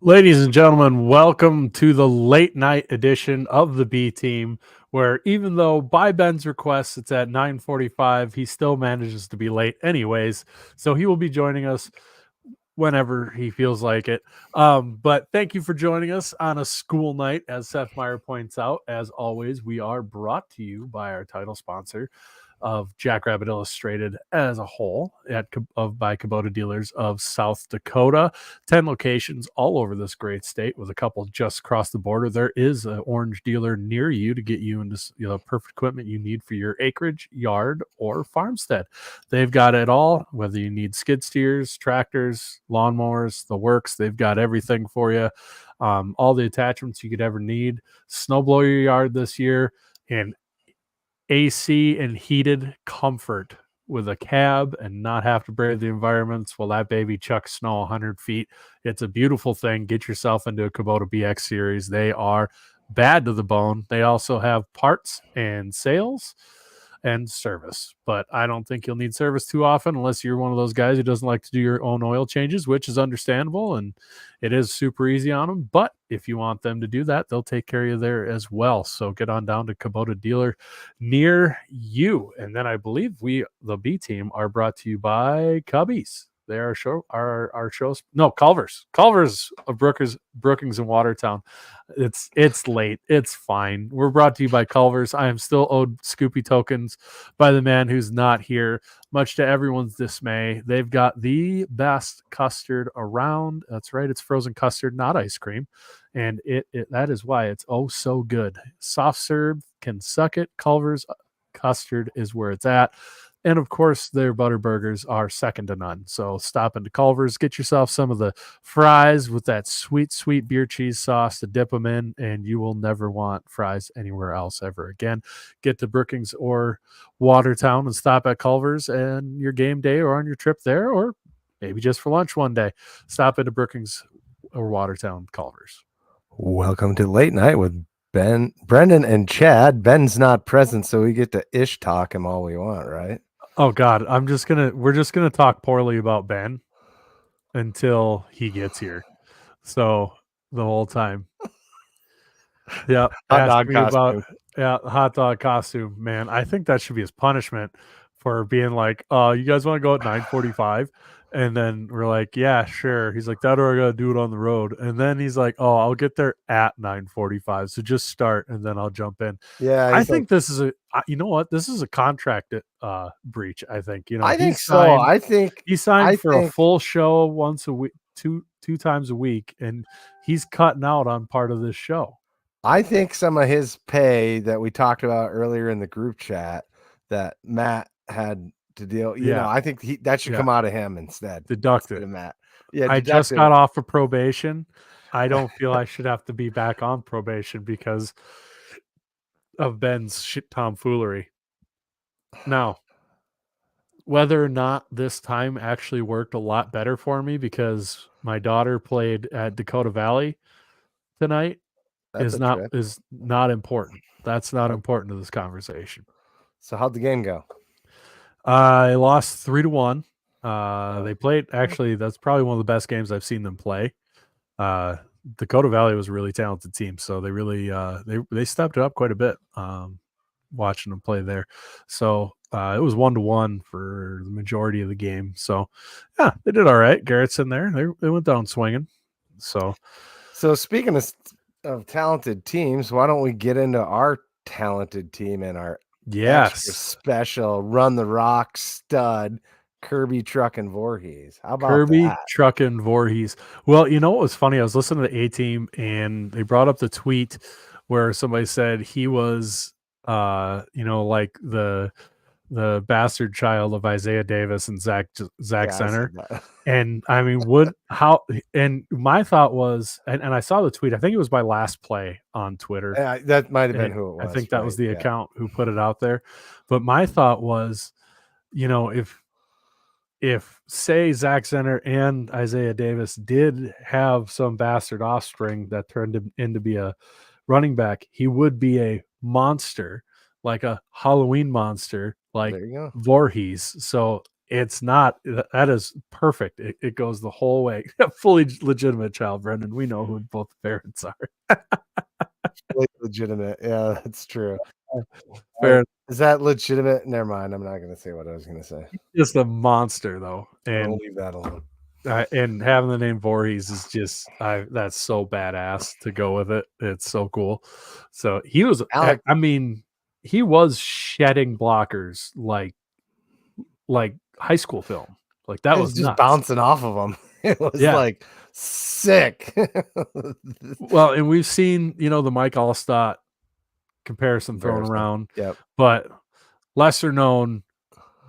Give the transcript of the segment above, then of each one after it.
Ladies and gentlemen, welcome to the late night edition of the B Team, where even though by Ben's request it's at 9:45, he still manages to be late anyways. So he will be joining us whenever he feels like it. But thank you for joining us on a school night, as Seth Meyer points out. As always, we are brought to you by our title sponsor of Jackrabbit Illustrated as a whole by Kubota Dealers of South Dakota. 10 locations all over this great state with a couple just across the border. There is an orange dealer near you to get you into perfect equipment you need for your acreage, yard, or farmstead. They've got it all, whether you need skid steers, tractors, lawnmowers, the works. They've got everything for you. All the attachments you could ever need. Snowblow your yard this year, and AC and heated comfort with a cab and not have to brave the environments while that baby chucks snow 100 feet. It's a beautiful thing. Get yourself into a Kubota BX series. They are bad to the bone. They also have parts and sales and service, but I don't think you'll need service too often unless you're one of those guys who doesn't like to do your own oil changes, which is understandable, and it is super easy on them. But if you want them to do that, they'll take care of you there as well. So get on down to Kubota dealer near you. And then I believe the B Team, are brought to you by Cubbies. They are our shows. No, Culver's of Brookings and Watertown. It's late. It's fine. We're brought to you by Culver's. I am still owed Scoopy tokens by the man who's not here, much to everyone's dismay. They've got the best custard around. That's right. It's frozen custard, not ice cream. And that is why it's oh so good. Soft serve can suck it. Culver's custard is where it's at. And of course, their butter burgers are second to none. So stop into Culver's, get yourself some of the fries with that sweet, sweet beer cheese sauce to dip them in, and you will never want fries anywhere else ever again. Get to Brookings or Watertown and stop at Culver's, and your game day or on your trip there, or maybe just for lunch one day, stop into Brookings or Watertown Culver's. Welcome to Late Night with Ben, Brendan, and Chad. Ben's not present, so we get to ish talk him all we want, right? Oh God, we're just gonna talk poorly about Ben until he gets here. So the whole time. Yeah. Hot dog costume. Hot dog costume, man. I think that should be his punishment for being like, you guys want to go at 9:45? And then we're like, yeah, sure. He's like, that or I gotta do it on the road. And then he's like, oh, I'll get there at 9:45. So just start and then I'll jump in. Yeah. I think this is you know what? This is a contract breach, I think. I think so. I think he signed for a full show once a week, two times a week, and he's cutting out on part of this show. I think some of his pay that we talked about earlier in the group chat that Matt had to deal, I think that should come out of him instead. Deducted. Matt. Yeah, I just got off of probation. I don't feel I should have to be back on probation because of Ben's tomfoolery. Now, whether or not this time actually worked a lot better for me because my daughter played at Dakota Valley tonight is not important. That's not important to this conversation. So how'd the game go? I lost 3-1. They played, actually, that's probably one of the best games I've seen them play. Dakota Valley was a really talented team, so they really they stepped it up quite a bit watching them play there. So it was 1-1 for the majority of the game. So yeah, they did all right. Garrett's in there. They went down swinging. So speaking of talented teams, why don't we get into our talented team and our extra special run the rock stud Kirby Truck and Vorhees? How about Kirby that? Truck and Vorhees? Well, you know what was funny? I was listening to A-Team and they brought up the tweet where somebody said he was like the bastard child of Isaiah Davis and Zach Center. And I mean, and my thought was, and I saw the tweet, I think it was by Last Play on Twitter. Yeah, that might have been who it was. I think that was the account who put it out there. But my thought was, if say Zach Center and Isaiah Davis did have some bastard offspring that turned him into be a running back, he would be a monster, like a Halloween monster, like Vorhees. So It's not. That is perfect. It goes the whole way. Fully legitimate child, Brendan. We know who both the parents are. Fully legitimate. Yeah, that's true. Fair. Is that legitimate? Never mind. I'm not going to say what I was going to say. Just a monster, though, I'll and leave that alone. and having the name Vorhees is just that's so badass to go with it. It's so cool. So he was. Alec, I mean, he was shedding blockers like high school film. Like that was just nuts. bouncing off of them. It was like sick. Well, and we've seen, the Mike Allstott comparison thrown around. Yep. But lesser known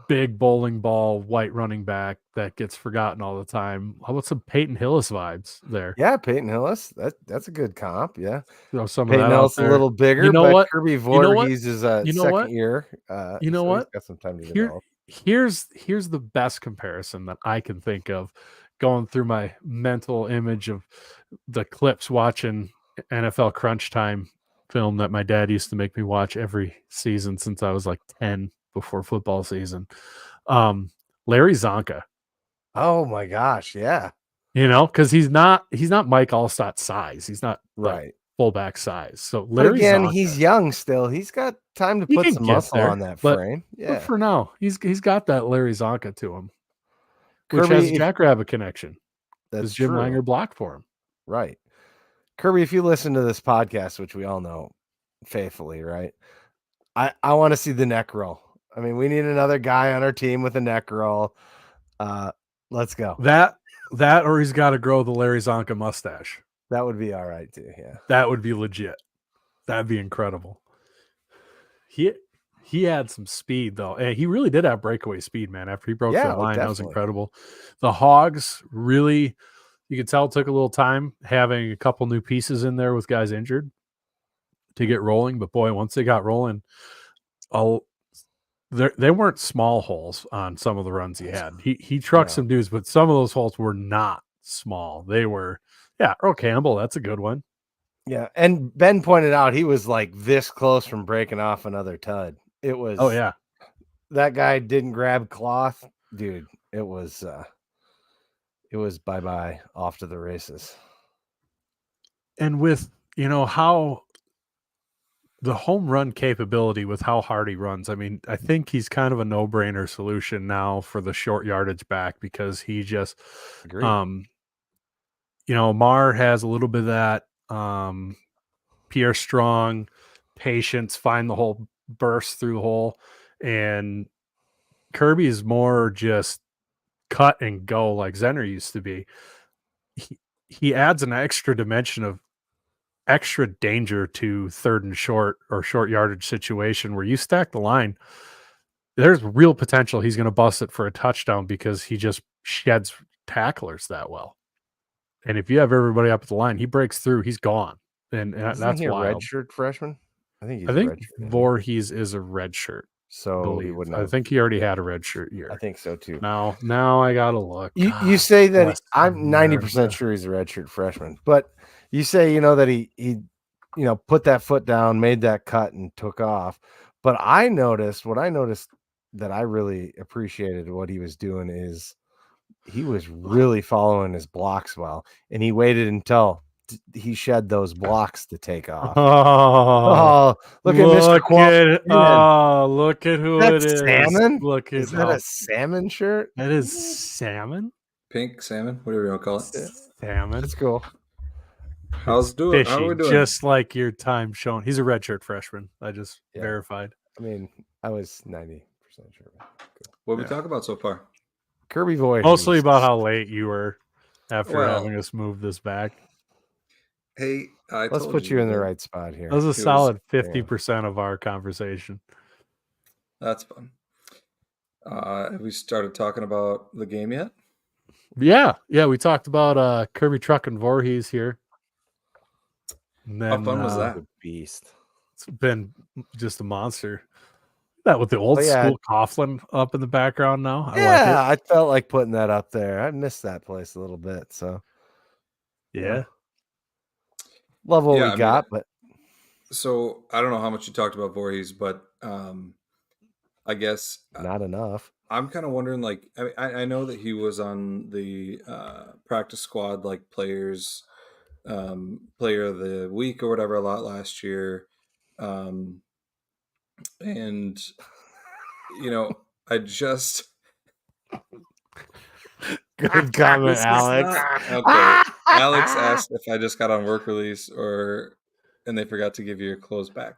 big bowling ball white running back that gets forgotten all the time. How about some Peyton Hillis vibes there? Yeah, Peyton Hillis. That's a good comp. Yeah. Throw some Peyton of that Hillis out there. a little bigger, You know but what? Kirby Vorhees is a second year. You know so what? He's got some time to develop. Here's the best comparison that I can think of, going through my mental image of the clips watching NFL Crunch Time film that my dad used to make me watch every season since I was like 10 before football season. Larry Zonka. Oh my gosh, yeah. Because he's not Mike Allstott's size. He's not right fullback size. So but again, Zonka, he's young still. He's got time to put some muscle on that frame. But for now, he's got that Larry Zonka to him, which Kirby, has a Jackrabbit connection. That's Jim true. Langer blocked for him. Right. Kirby, if you listen to this podcast, which we all know faithfully, right? I want to see the neck roll. I mean, we need another guy on our team with a neck roll. Let's go. That or he's got to grow the Larry Zonka mustache. That would be all right too. Yeah. That would be legit. That'd be incredible. He had some speed though. And he really did have breakaway speed, man. After he broke the line, that was incredible. The Hogs really, you could tell, took a little time having a couple new pieces in there with guys injured to get rolling. But boy, once they got rolling, they weren't small holes on some of the runs he had. He trucked some dudes, but some of those holes were not small. They were, Earl Campbell, that's a good one. Yeah, and Ben pointed out he was like this close from breaking off another tud. It was, oh yeah, that guy didn't grab cloth, dude. It was bye-bye, off to the races. And with how the home run capability with how hard he runs, I mean, I think he's kind of a no-brainer solution now for the short yardage back, because he just Mar has a little bit of that Pierre Strong patience, find the hole, burst through the hole, and Kirby is more just cut and go like Zenner used to be. He adds an extra dimension of extra danger to third and short or short yardage situation where you stack the line. There's real potential he's going to bust it for a touchdown because he just sheds tacklers that well. And if you have everybody up at the line, he breaks through, he's gone. And that's he a wild. redshirt freshman? I think Vorhees is a red shirt. So he wouldn't. I think he already had a red shirt year. I think so too. Now I gotta look. You say that I'm 90% sure he's a redshirt freshman, but you say that he put that foot down, made that cut, and took off. But what I noticed that I really appreciated what he was doing is he was really following his blocks well, and he waited until he shed those blocks to take off. Oh, look at Mr. Look at who it is. Salmon? Is that a salmon shirt? That is salmon? Pink salmon, whatever you want to call it. Salmon. That's cool. How we doing? Just like your time shown. He's a redshirt freshman. I just verified. I mean, I was 90% sure. What we talk about so far? Kirby Voice. Mostly about how late you were after having us move this back. Hey, let's put you in the right spot here. That was a solid 50% of our conversation. That's fun. Have we started talking about the game yet? Yeah. We talked about Kirby trucking Vorhees here. And then, how fun was that? Beast. It's been just a monster. That with the old school Coughlin up in the background now. I felt like putting that up there. I missed that place a little bit. So yeah. Love what we got, but so I don't know how much you talked about Vorhees, but I guess not enough. I'm kind of wondering, like, I know that he was on the practice squad, like player of the week or whatever, a lot last year. And, I just. Good comment, This is Alex. not okay. Alex asked if I just got on work release and they forgot to give you your clothes back.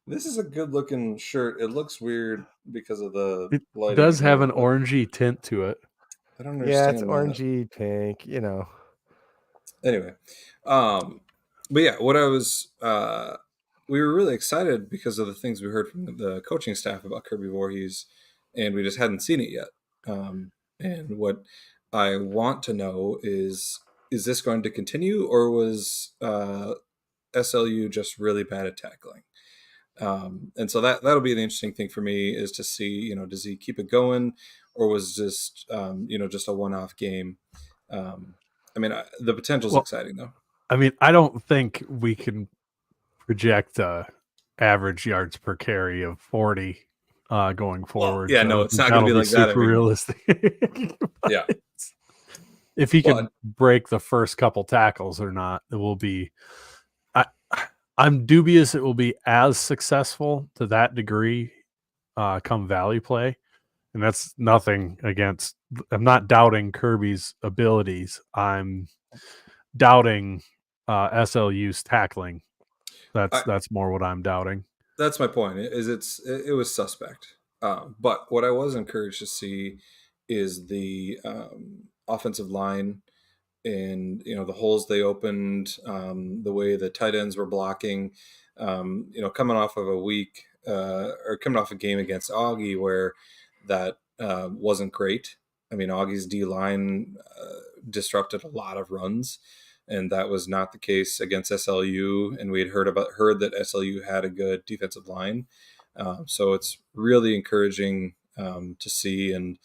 This is a good looking shirt. It looks weird because of the It lighting does in have here, an but orangey tint to it. I don't Yeah, it's understand that. orangey pink, Anyway, but yeah, what I was, we were really excited because of the things we heard from the coaching staff about Kirby Voorhees, and we just hadn't seen it yet. And what I want to know is this going to continue, or was SLU just really bad at tackling? And so that'll be the interesting thing for me, is to see, does he keep it going, or was just, just a one-off game? I mean, the potential is Well, exciting though. I mean, I don't think we can project average yards per carry of 40 going Well, forward. yeah, I no, don't it's think not going to that'll be be like that super every game. realistic. Yeah. If he Well, can break the first couple tackles or not, it will be. I'm dubious it will be as successful to that degree come Valley play. And that's nothing against. I'm not doubting Kirby's abilities. I'm doubting SLU's tackling. That's more what I'm doubting. that's my point. It was suspect, but what I was encouraged to see is the offensive line, and the holes they opened, the way the tight ends were blocking. Coming off of a week or coming off a game against Augie where that wasn't great. I mean, Augie's D line disrupted a lot of runs, and that was not the case against SLU. And we had heard that SLU had a good defensive line, so it's really encouraging to see. And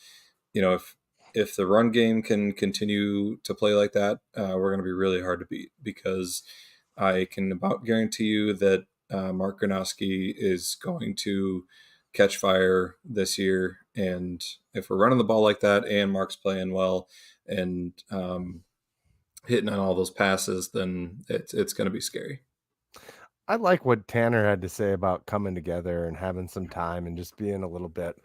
if the run game can continue to play like that, we're going to be really hard to beat, because I can about guarantee you that Mark Gronowski is going to catch fire this year. And if we're running the ball like that and Mark's playing well and hitting on all those passes, then it's going to be scary. I like what Tanner had to say about coming together and having some time and just being a little bit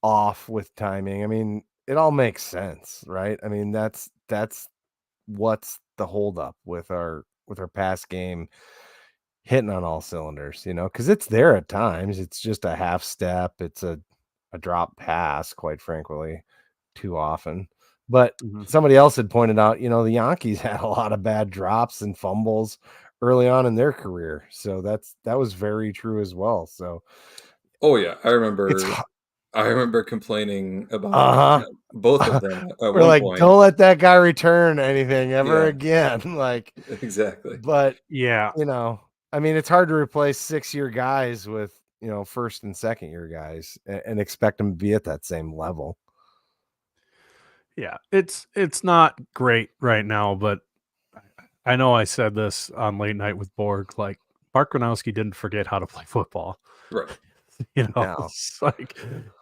off with timing. I mean, it all makes sense, right? I mean, that's what's the holdup with our pass game hitting on all cylinders, because it's there at times. It's just a half step. It's a drop pass, quite frankly, too often. But somebody else had pointed out, the Yankees had a lot of bad drops and fumbles early on in their career. So that was very true as well. So, oh yeah, I remember complaining about both of them at we're one like, point. don't let that guy return anything ever again. Like, exactly. But yeah, I mean, it's hard to replace 6-year guys with first and second year guys and expect them to be at that same level. Yeah, it's not great right now, but I know I said this on Late Night with Borg. Like, Mark Gronowski didn't forget how to play football. Right. It's like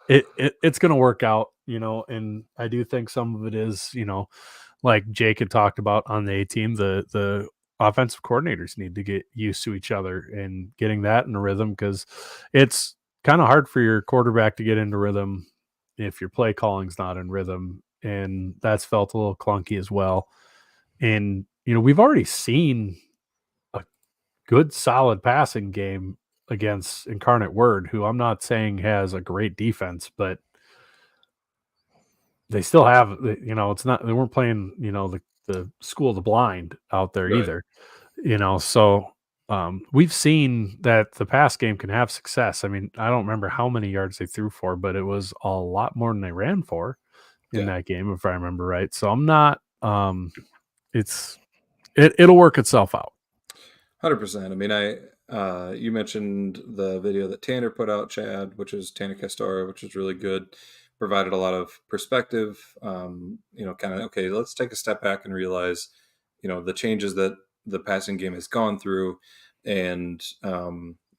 it's going to work out. And I do think some of it is, like Jake had talked about on the A team, the offensive coordinators need to get used to each other and getting that in a rhythm, because it's kind of hard for your quarterback to get into rhythm if your play calling's not in rhythm. And that's felt a little clunky as well. And, we've already seen a good, solid passing game against Incarnate Word, who I'm not saying has a great defense, but they still have, it's not, they weren't playing, the school of the blind out there Right. either, so we've seen that the pass game can have success. I mean, I don't remember how many yards they threw for, but it was a lot more than they ran for in that game, if I remember right. So I'm not, it'll work itself out. 100%. I mean, you mentioned the video that Tanner put out, Chad, which is Tanner Castora, which is really good. Provided a lot of perspective. Kind of, okay, let's take a step back and realize, the changes that the passing game has gone through, and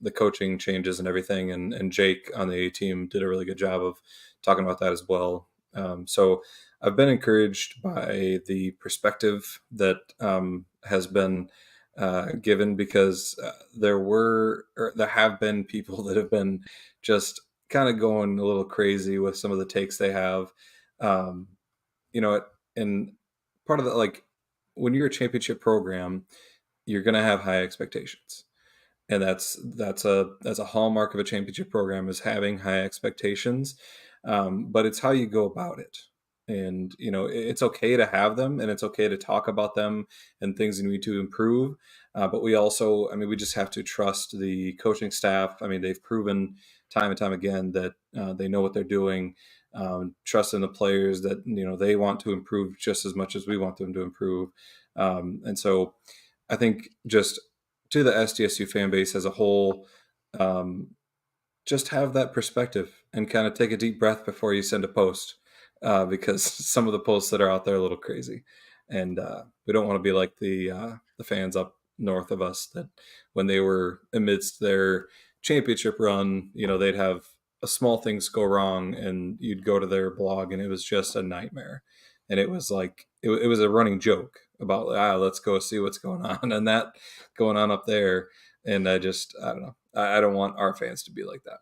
the coaching changes and everything. And Jake on the A team did a really good job of talking about that as well. So I've been encouraged by the perspective that has been given, because there have been people that have been just kind of going a little crazy with some of the takes they have. And part of that, like, when you're a championship program, you're going to have high expectations, and that's a hallmark of a championship program, is having high expectations. But it's how you go about it. And it's okay to have them, and it's okay to talk about them and things you need to improve. But we also, we just have to trust the coaching staff. They've proven time and time again that they know what they're doing. Trust in the players that they want to improve just as much as we want them to improve. And so I think, just to the SDSU fan base as a whole, just have that perspective and kind of take a deep breath before you send a post, because some of the posts that are out there are a little crazy, and we don't want to be like the fans up north of us, that when they were amidst their championship run, they'd have a small things go wrong, and you'd go to their blog and it was just a nightmare. And it was like, it was a running joke about, let's go see what's going on, and that going on up there. And I don't know. I don't want our fans to be like that.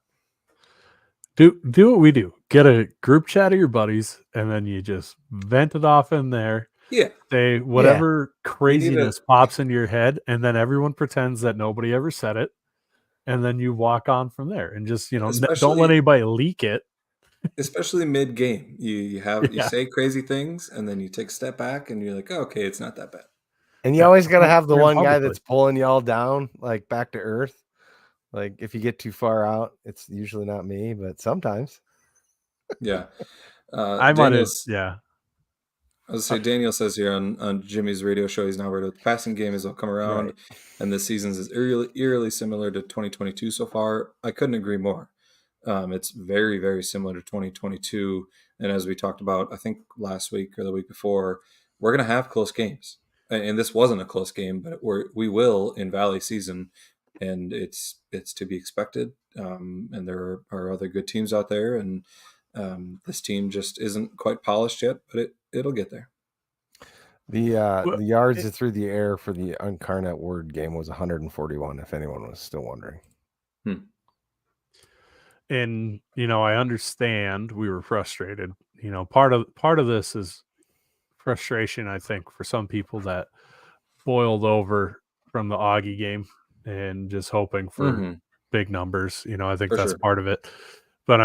Do what we do. Get a group chat of your buddies, and then you just vent it off in there. Yeah. Say whatever craziness pops into your head, and then everyone pretends that nobody ever said it, and then you walk on from there, and just don't let anybody leak it. Especially mid game, you say crazy things, and then you take a step back, and you're like, oh, okay, it's not that bad. And you always got to have the one guy that's pulling y'all down, like back to earth. Like, if you get too far out, it's usually not me, but sometimes. Yeah. I might have. Yeah. I was say, Daniel says here on Jimmy's radio show, he's now worried about the passing game as it'll come around, and this season's is eerily similar to 2022 so far. I couldn't agree more. It's very, very similar to 2022. And as we talked about, I think last week or the week before, we're going to have close games. And this wasn't a close game, but we will in Valley season, and it's to be expected. And there are other good teams out there, and this team just isn't quite polished yet, but it'll get there. The yards through the air for the Incarnate Word game was 141, if anyone was still wondering. And I understand we were frustrated. Part of this is frustration, I think, for some people that boiled over from the Augie game and just hoping for big numbers. I think that's part of it. But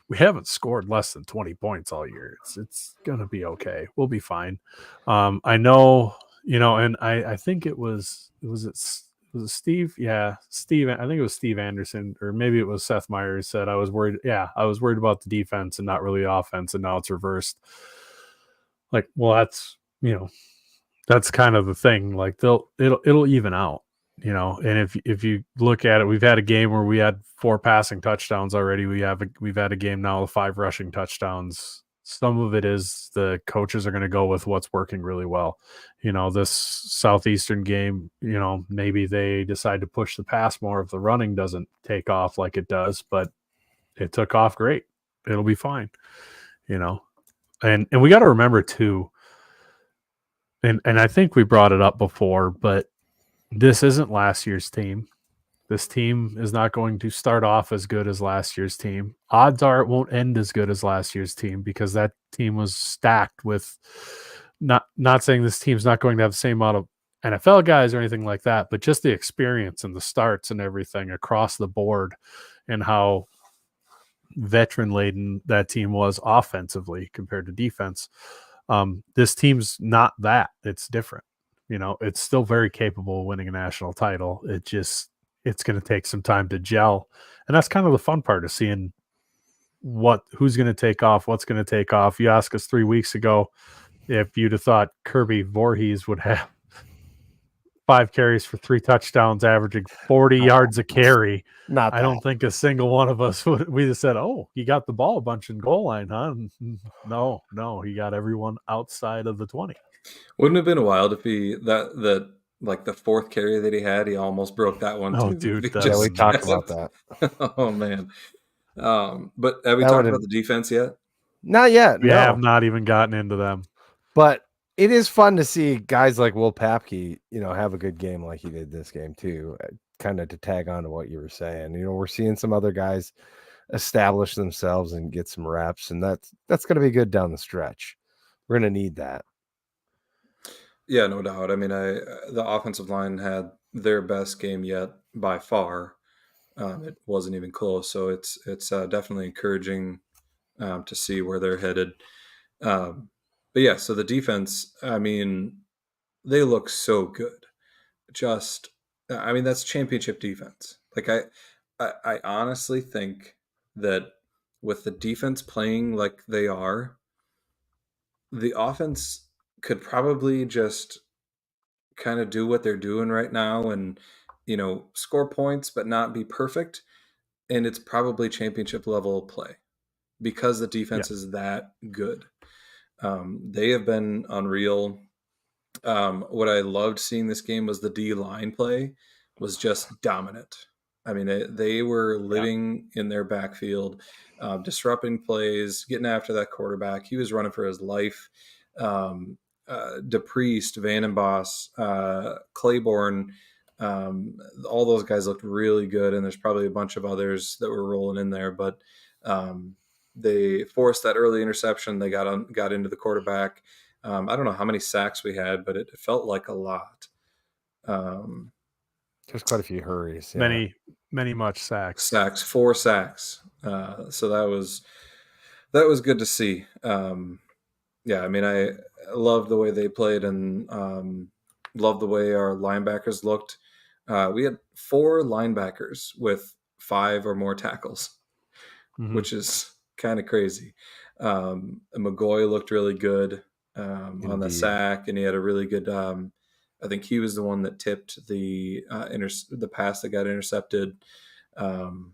we haven't scored less than 20 points all year. It's gonna be okay. We'll be fine. I know, and I think it was it Steve? Yeah, Steve. I think it was Steve Anderson, or maybe it was Seth Meyers said I was worried. Yeah, I was worried about the defense and not really the offense, and now it's reversed. Like, well, that's kind of the thing. Like, it'll even out, And if you look at it, we've had a game where we had 4 passing touchdowns already. We've had a game now with 5 rushing touchdowns. Some of it is the coaches are going to go with what's working really well. This Southeastern game, maybe they decide to push the pass more if the running doesn't take off like it does, but it took off great. It'll be fine, And we got to remember too, and I think we brought it up before, but this isn't last year's team. This team is not going to start off as good as last year's team. Odds are it won't end as good as last year's team, because that team was stacked with, not saying this team's not going to have the same amount of NFL guys or anything like that, but just the experience and the starts and everything across the board, and how veteran laden that team was offensively compared to defense. This team's not that. It's different. It's still very capable of winning a national title. It's going to take some time to gel. And that's kind of the fun part of seeing who's going to take off, what's going to take off. You asked us 3 weeks ago if you'd have thought Kirby Vorhees would have 5 carries for 3 touchdowns, averaging 40 yards a carry. I don't think a single one of us we'd have said, oh, he got the ball a bunch in goal line, huh? No, he got everyone outside of the 20. Wouldn't it have been wild if that like the fourth carry that he had, he almost broke that one Oh, too. dude, Yeah, we talked about that. Oh man. But have we That talked would've- about the defense yet? Not yet. We no. have not even gotten into them. But it is fun to see guys like Will Papke, have a good game like he did this game too. Kind of to tag on to what you were saying. We're seeing some other guys establish themselves and get some reps, and that's going to be good down the stretch. We're going to need that. Yeah, no doubt. I mean, the offensive line had their best game yet by far. It wasn't even close, so it's definitely encouraging to see where they're headed. But yeah, so the defense, I mean, they look so good. I mean, that's championship defense. Like I honestly think that with the defense playing like they are, the offense could probably just kind of do what they're doing right now and score points but not be perfect, and it's probably championship level play because the defense is that good. They have been unreal. What I loved seeing this game was the D line play was just dominant. I mean, they were living in their backfield, disrupting plays, getting after that quarterback. He was running for his life. DePriest, Vandenboss, Claiborne, all those guys looked really good, and there's probably a bunch of others that were rolling in there, but they forced that early interception. They got into the quarterback. I don't know how many sacks we had, but it felt like a lot. There's quite a few hurries. Yeah. Many much sacks. 4 sacks. So that was good to see. Yeah, I mean, I love the way they played and love the way our linebackers looked. We had 4 linebackers with 5 or more tackles, which is kind of crazy. McGoy looked really good on the sack, and he had a really good. I think he was the one that tipped the pass that got intercepted. And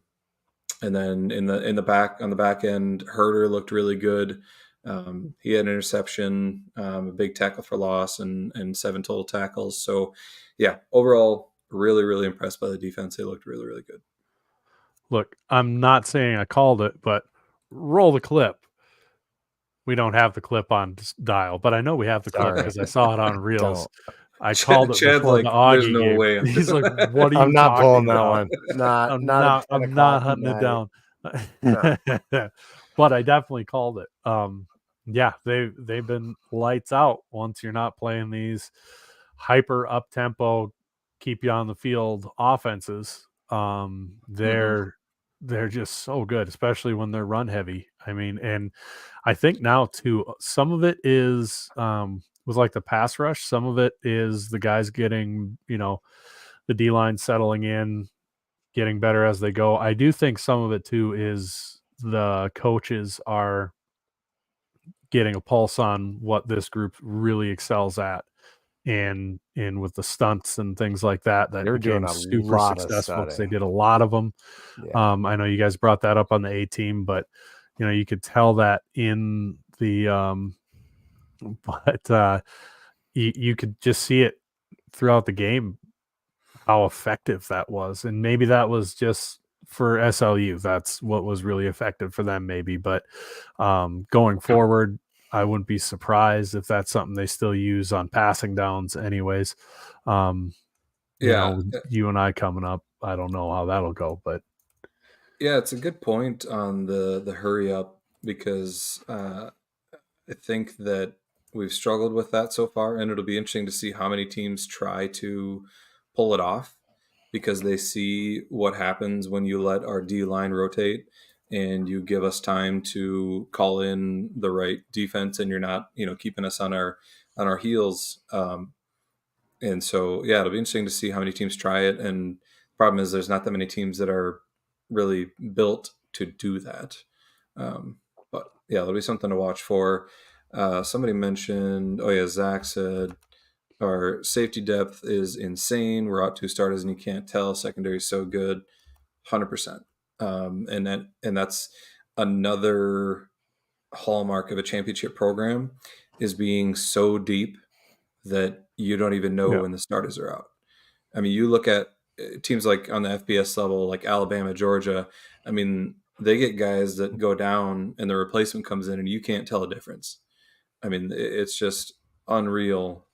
then on the back end, Herder looked really good. He had an interception, a big tackle for loss, and 7 total tackles. So, yeah, overall, really, really impressed by the defense. They looked really, really good. Look, I'm not saying I called it, but roll the clip. We don't have the clip on dial, but I know we have the clip because I saw it on Reels. I called it Chad's before like, the Augie "There's no game. way." He's like, "What are you I'm not talking pulling about?" that one. I'm not hunting it down. But I definitely called it. Yeah, they've been lights out once you're not playing these hyper up tempo, keep you on the field offenses. They're just so good, especially when they're run heavy. I mean, and I think now too, some of it is was like the pass rush. Some of it is the guys getting, the D line settling in, getting better as they go. I do think some of it too is the coaches are getting a pulse on what this group really excels at. And with the stunts and things like that They're became doing a super lot of successful because they studying. did a lot of them. Yeah. I know you guys brought that up on the A team, but you could tell that in the but you could just see it throughout the game how effective that was. And maybe that was just for SLU. That's what was really effective for them, maybe. But going forward, I wouldn't be surprised if that's something they still use on passing downs anyways. You and I coming up, I don't know how that'll go, but yeah, it's a good point on the hurry up because I think that we've struggled with that so far, and it'll be interesting to see how many teams try to pull it off because they see what happens when you let our D line rotate and you give us time to call in the right defense, and you're not keeping us on our heels. And so, yeah, it'll be interesting to see how many teams try it. And the problem is there's not that many teams that are really built to do that. But yeah, there'll be something to watch for. Somebody mentioned, oh yeah, Zach said our safety depth is insane. We're out 2 starters and you can't tell. Secondary is so good, 100%. And that's another hallmark of a championship program is being so deep that you don't even know when the starters are out. I mean, you look at teams like on the FBS level, like Alabama, Georgia. I mean, they get guys that go down and the replacement comes in and you can't tell a difference. I mean, it's just unreal.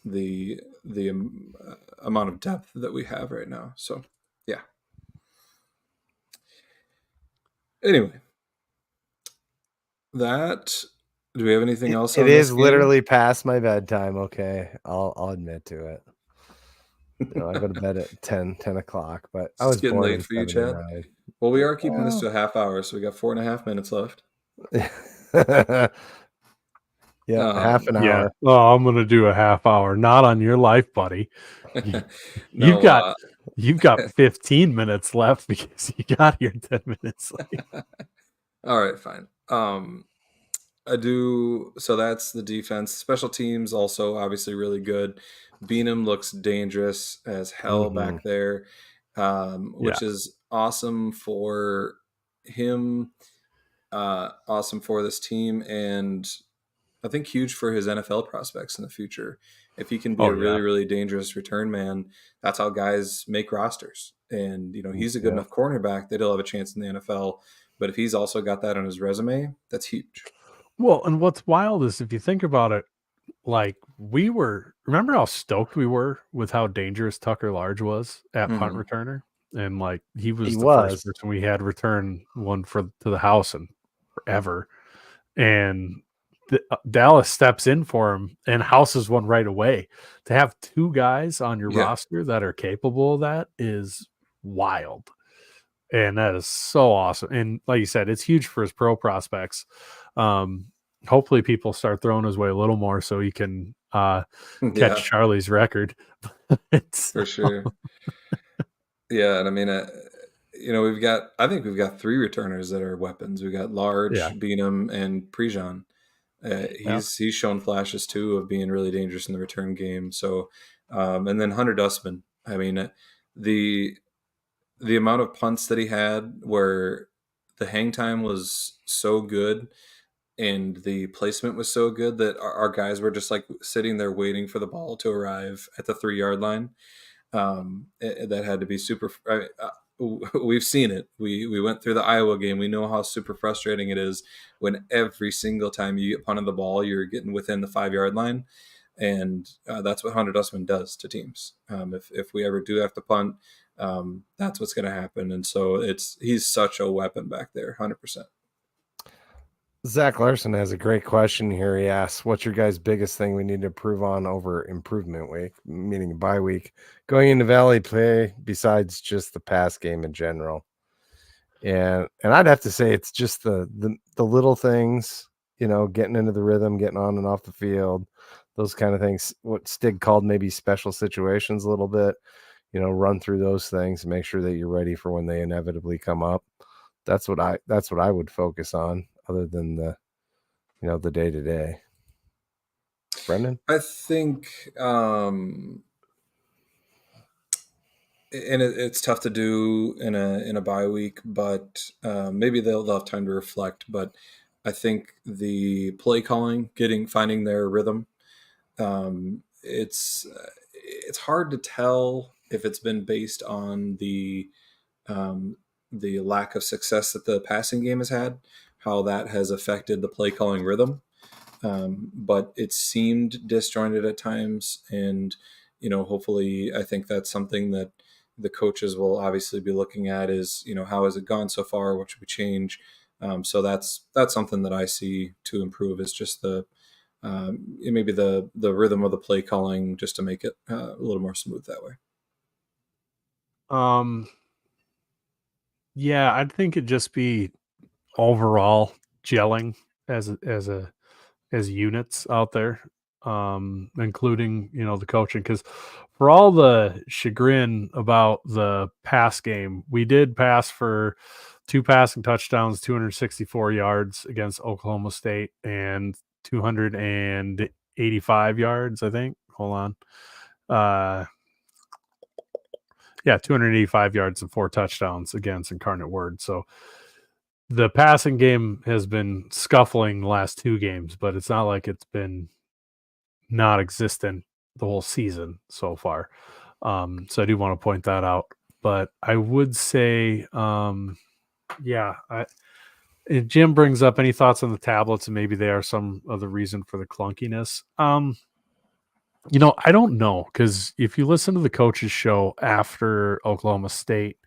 The amount of depth that we have right now. So, yeah. Anyway, do we have anything else on it this is game? literally past my bedtime. Okay, I'll admit to it. I go to bed at 10 o'clock, but I was getting born late in for you, Chad. 79. Well, we are keeping this to a half hour, so we got 4.5 minutes left. Half an hour. Oh, I'm gonna do a half hour. Not on your life, buddy. You've got 15 minutes left because you got here 10 minutes late. All right, fine. I do. So that's the defense. Special teams also obviously really good. Beanham looks dangerous as hell back there, which is awesome for him. Awesome for this team, and I think huge for his NFL prospects in the future. If he can be a really, really dangerous return man, that's how guys make rosters. And, he's a good enough cornerback that he'll have a chance in the NFL. But if he's also got that on his resume, that's huge. Well, and what's wild is if you think about it, like remember how stoked we were with how dangerous Tucker Large was at punt returner? And like he was first person we had return one to the house in forever. And Dallas steps in for him and houses one right away. To have two guys on your roster that are capable of that is wild. And that is so awesome. And like you said, it's huge for his pro prospects. Hopefully people start throwing his way a little more so he can catch Charlie's record. For sure. Yeah. And I mean, I think we've got three returners that are weapons. We've got Large, Beanham, and Prejean. He's shown flashes too of being really dangerous in the return game. So, and then Hunter Dustman. I mean, the amount of punts that he had where the hang time was so good and the placement was so good that our guys were just like sitting there waiting for the ball to arrive at the 3-yard line. That had to be super. We've seen it. We went through the Iowa game. We know how super frustrating it is when every single time you get punted the ball, you're getting within the 5-yard line. And that's what Hunter Dustman does to teams. If we ever do have to punt, that's what's going to happen. And so he's such a weapon back there, 100%. Zach Larson has a great question here. He asks, what's your guys' biggest thing we need to improve on over improvement week, meaning bye week, going into Valley play besides just the pass game in general? And I'd have to say it's just the little things, getting into the rhythm, getting on and off the field, those kind of things. What Stig called maybe special situations a little bit, run through those things and make sure that you're ready for when they inevitably come up. That's what I would focus on, other than the day-to-day. Brendan? I think and it's tough to do in a bye week, but maybe they'll have time to reflect. But I think the play calling, finding their rhythm, it's hard to tell if it's been based on the lack of success that the passing game has had, how that has affected the play calling rhythm. But it seemed disjointed at times. And, hopefully I think that's something that the coaches will obviously be looking at is, how has it gone so far? What should we change? So that's something that I see to improve is just maybe the rhythm of the play calling, just to make it a little more smooth that way. Yeah, I think it'd just be overall gelling as units out there, including the coaching, because for all the chagrin about the pass game, we did pass for 2 passing touchdowns, 264 yards against Oklahoma State, and 285 yards, I think. Hold on. 285 yards and 4 touchdowns against Incarnate Word. So the passing game has been scuffling the last 2 games, but it's not like it's been not existent the whole season so far. So I do want to point that out. But I would say, Jim brings up any thoughts on the tablets, and maybe they are some of the reason for the clunkiness. I don't know, because if you listen to the coach's show after Oklahoma State,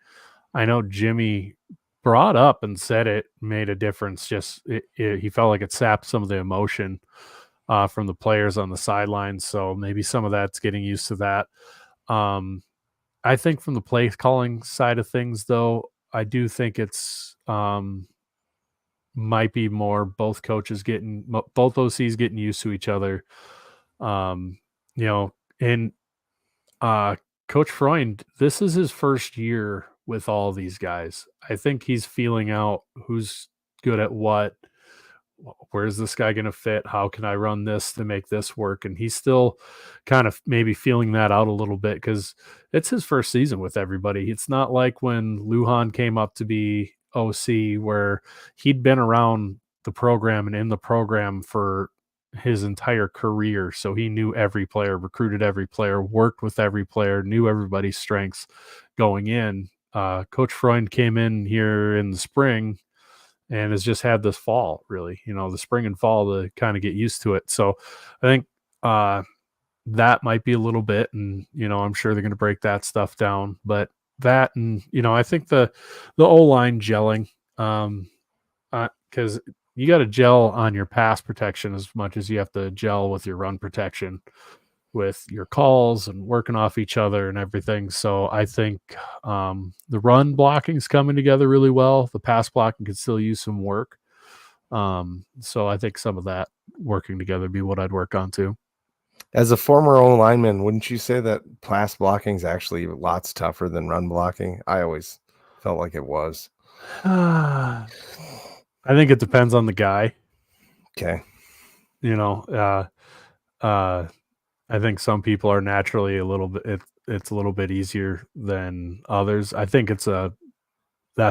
I know Jimmy brought up and said it made a difference. Just he felt like it sapped some of the emotion from the players on the sidelines. So maybe some of that's getting used to that. I think from the play calling side of things, though, I do think it's might be more both both OCs getting used to each other. And Coach Freund, this is his first year with all these guys. I think he's feeling out who's good at what. Where's this guy going to fit? How can I run this to make this work? And he's still kind of maybe feeling that out a little bit because it's his first season with everybody. It's not like when Lujan came up to be OC where he'd been around the program and in the program for his entire career. So he knew every player, recruited every player, worked with every player, knew everybody's strengths going in. Coach Freund came in here in the spring and has just had this fall, really, the spring and fall to kind of get used to it. So I think that might be a little bit, and, I'm sure they're going to break that stuff down, but that, and, I think the O-line gelling, because you got to gel on your pass protection as much as you have to gel with your run protection with your calls and working off each other and everything. So I think the run blocking is coming together really well. The pass blocking could still use some work. So I think some of that working together would be what I'd work on too. As a former O lineman, wouldn't you say that pass blocking is actually lots tougher than run blocking? I always felt like it was. I think it depends on the guy. Okay. I think some people are naturally a little bit, it's a little bit easier than others. I think that's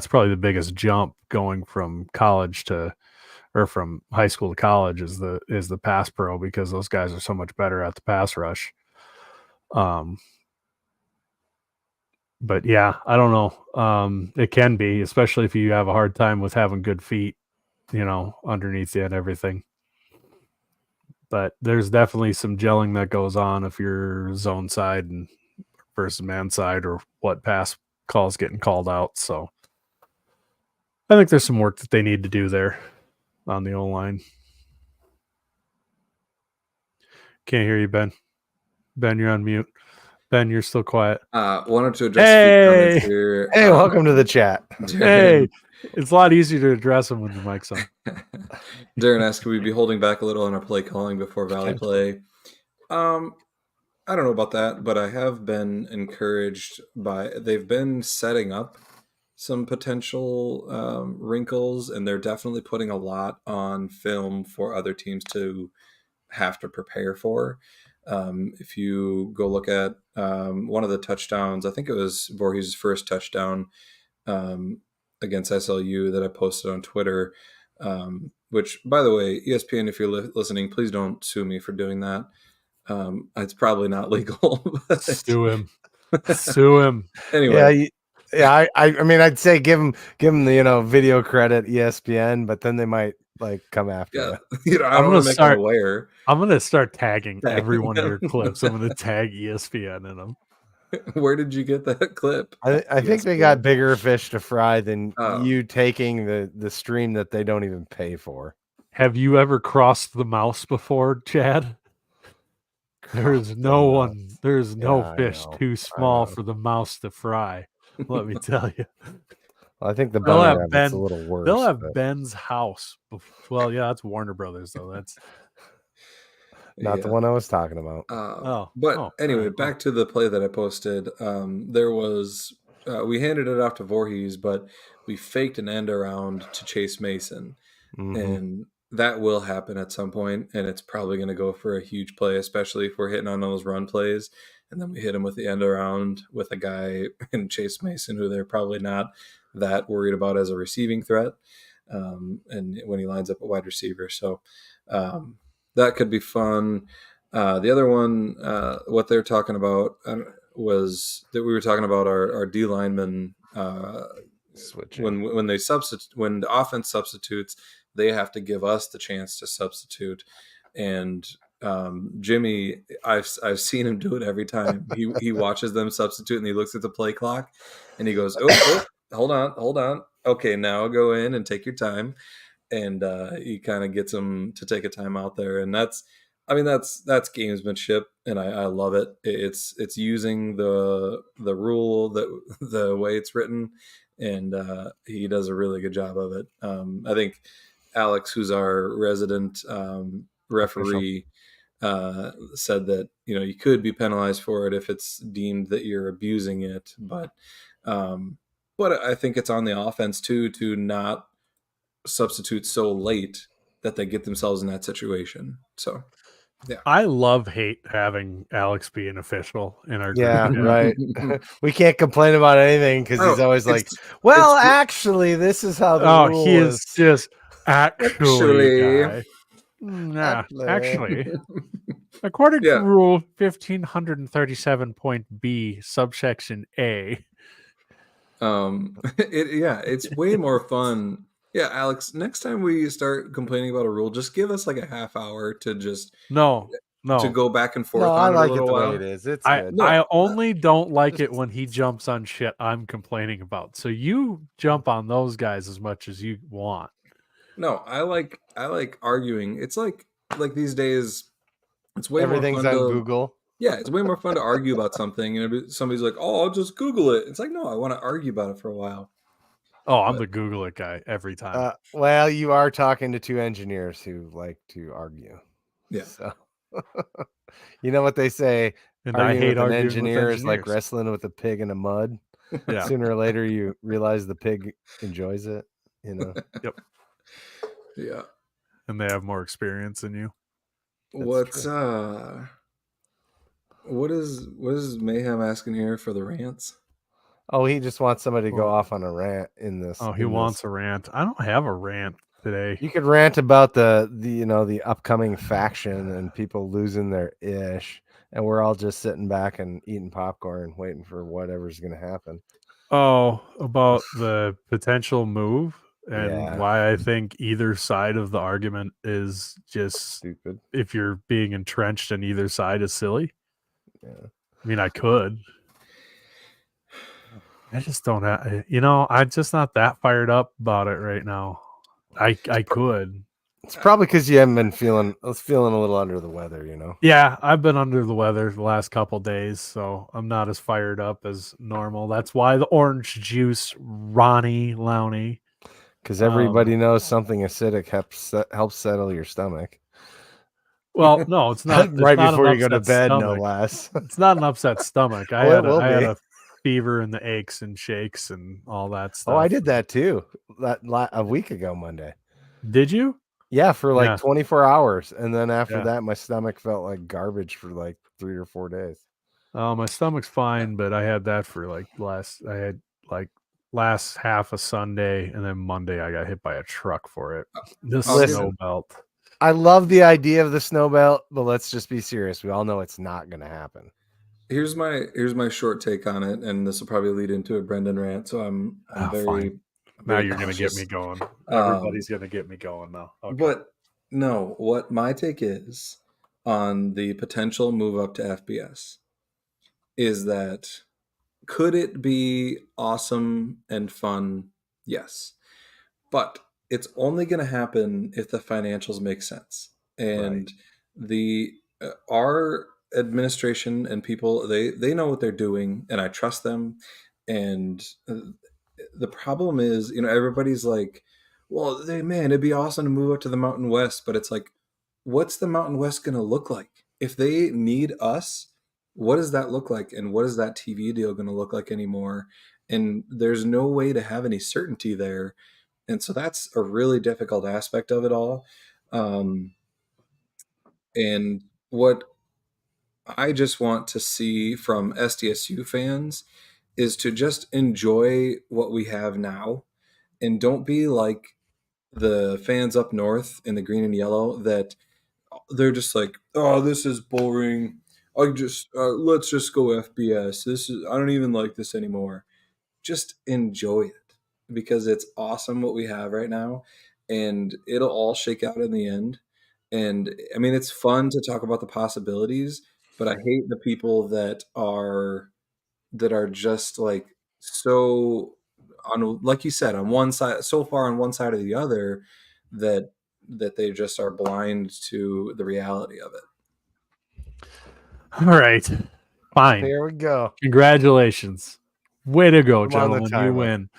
probably the biggest jump going from college or from high school to college is the pass pro, because those guys are so much better at the pass rush. But yeah, I don't know. It can be, especially if you have a hard time with having good feet, underneath you and everything. But there's definitely some gelling that goes on if you're zone side and versus man side, or what pass calls getting called out. So I think there's some work that they need to do there on the O-line. Can't hear you, Ben. Ben, you're on mute. Ben, you're still quiet. Wanted to address a few comments here. Hey, welcome to the chat. Hey, it's a lot easier to address them when the mic's on. Darren asked, could we be holding back a little on our play calling before Valley play? I don't know about that, but I have been encouraged they've been setting up some potential wrinkles, and they're definitely putting a lot on film for other teams to have to prepare for. If you go look at one of the touchdowns, I think it was Vorhees' first touchdown against SLU that I posted on Twitter, which, by the way, ESPN, if you're listening, please don't sue me for doing that. It's probably not legal. Sue him. Sue him. Anyway. Yeah. I mean, I'd say give them the video credit ESPN, but then they might come after you. I don't want to make them aware. I'm gonna start tagging every one of your clips. I'm gonna tag ESPN in them. Where did you get that clip? I think they got bigger fish to fry than you taking the stream that they don't even pay for. Have you ever crossed the mouse before, Chad? There's no fish too small for the mouse to fry. Let me tell you. Well, I think the bunny rabbit's a little worse. They'll have Ben's house. Well, yeah, that's Warner Brothers, though. That's not the one I was talking about. Anyway, back to the play that I posted. There was we handed it off to Vorhees, but we faked an end around to Chase Mason, and that will happen at some point, and it's probably going to go for a huge play, especially if we're hitting on those run plays, and then we hit him with the end around with a guy in Chase Mason who they're probably not that worried about as a receiving threat, and when he lines up a wide receiver. So that could be fun. The other one, what they're talking about was that we were talking about our D linemen. Switching. When they substitute, when the offense substitutes, they have to give us the chance to substitute. And Jimmy, I've seen him do it every time. He watches them substitute and he looks at the play clock and he goes, "Oh, hold on. Okay, now go in and take your time." And he kind of gets them to take a time out there, and that's gamesmanship, and I love it. It's using the rule that the way it's written, and he does a really good job of it. I think Alex, who's our resident referee, said that you could be penalized for it if it's deemed that you're abusing it, but I think it's on the offense too to not substitute so late that they get themselves in that situation. So yeah, I hate having Alex be an official in our group. Yeah, right. We can't complain about anything because he's always like, "Well, actually, this is how the rule he is." is just actually guy. Yeah, actually. According to Rule 1537.b, subsection A. It's way more fun. Yeah, Alex, next time we start complaining about a rule, just give us like a half hour to just to go back and forth No, I on like it a it little the while. way it is. It's good. I only don't like it when he jumps on shit I'm complaining about. So you jump on those guys as much as you want. No, I like arguing. It's like these days, it's way Everything's more fun on to Google. Yeah, it's way more fun to argue about something. And somebody's like, "Oh, I'll just Google it." It's like, no, I want to argue about it for a while. Oh, I'm the Google it guy every time. Well, you are talking to two engineers who like to argue. Yeah. So you know what they say? And arguing I hate with an arguing engineer with is like wrestling with a pig in the mud. Yeah. Sooner or later, you realize the pig enjoys it. Yep. Yeah. And they have more experience than you. What is Mayhem asking here for the rants? Oh, he just wants somebody to go off on a rant in this. Oh, he wants a rant. I don't have a rant today. You could rant about the upcoming faction and people losing their ish, and we're all just sitting back and eating popcorn, waiting for whatever's going to happen. Oh, about the potential move and why I think either side of the argument is just stupid. If you're being entrenched in either side is silly. Yeah. I mean, I could. I just don't have, I'm just not that fired up about it right now. I could. It's probably because you haven't been feeling a little under the weather, Yeah, I've been under the weather the last couple days, so I'm not as fired up as normal. That's why the orange juice, Ronnie Lowney. Because everybody knows something acidic helps settle your stomach. Well, no, it's not. Right before you go to bed, no less. It's not an upset stomach. I had a fever and the aches and shakes and all that stuff. Oh, I did that too. A week ago Monday. Did you? Yeah, for like 24 hours. And then after that, my stomach felt like garbage for like 3 or 4 days. Oh, my stomach's fine, but I had that for last half of Sunday, and then Monday I got hit by a truck for it. The snow belt. I love the idea of the snow belt, but let's just be serious. We all know it's not going to happen. Here's my short take on it, and this will probably lead into a Brendan rant. So I'm very fine. Now you're going to get me going. Everybody's going to get me going now. Okay. But no, what my take is on the potential move up to FBS is that could it be awesome and fun? Yes. But it's only going to happen if the financials make sense. And our administration and people, they know what they're doing, and I trust them. And the problem is, everybody's like, well, it'd be awesome to move up to the Mountain West, but it's like, what's the Mountain West going to look like? If they need us, what does that look like? And what is that TV deal going to look like anymore? And there's no way to have any certainty there. And so that's a really difficult aspect of it all. And what I just want to see from SDSU fans is to just enjoy what we have now, and don't be like the fans up north in the green and yellow that they're just like, oh, this is boring. Let's just go FBS. I don't even like this anymore. Just enjoy it because it's awesome what we have right now, and it'll all shake out in the end. And I mean, it's fun to talk about the possibilities, but I hate the people that are just like so on, like you said, on one side, so far on one side or the other, that they just are blind to the reality of it. All right, fine. Here we go. Congratulations. Way to go, Come on the gentlemen. You timer. win.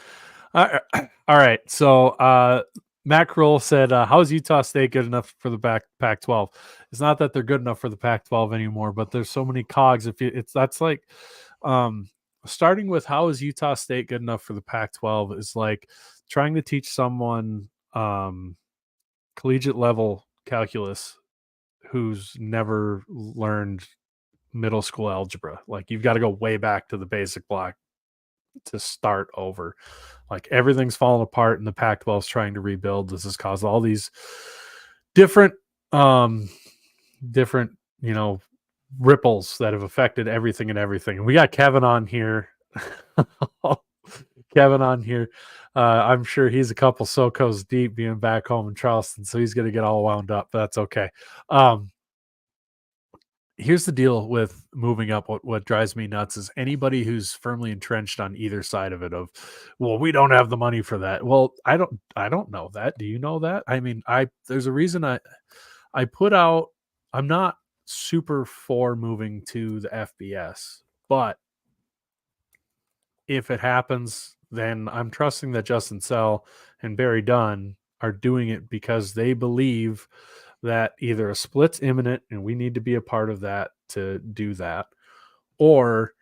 All right. So Matt Kroll said, how is Utah State good enough for the Pac-12? It's not that they're good enough for the Pac-12 anymore, but there's so many cogs. That's like starting with how is Utah State good enough for the Pac-12 is like trying to teach someone collegiate level calculus who's never learned middle school algebra. Like you've got to go way back to the basic block to start over. Like everything's falling apart and the Pac-12 is trying to rebuild. This has caused all these different ripples that have affected everything and everything. And we got Kevin on here. I'm sure he's a couple SoCos deep being back home in Charleston, so he's going to get all wound up, but that's okay. Here's the deal with moving up. What drives me nuts is anybody who's firmly entrenched on either side of it of, well, we don't have the money for that. Well, I don't know that. Do you know that? I mean, there's a reason I put out, I'm not super for moving to the FBS, but if it happens, then I'm trusting that Justin Sell and Barry Dunn are doing it because they believe that either a split's imminent and we need to be a part of that to do that, or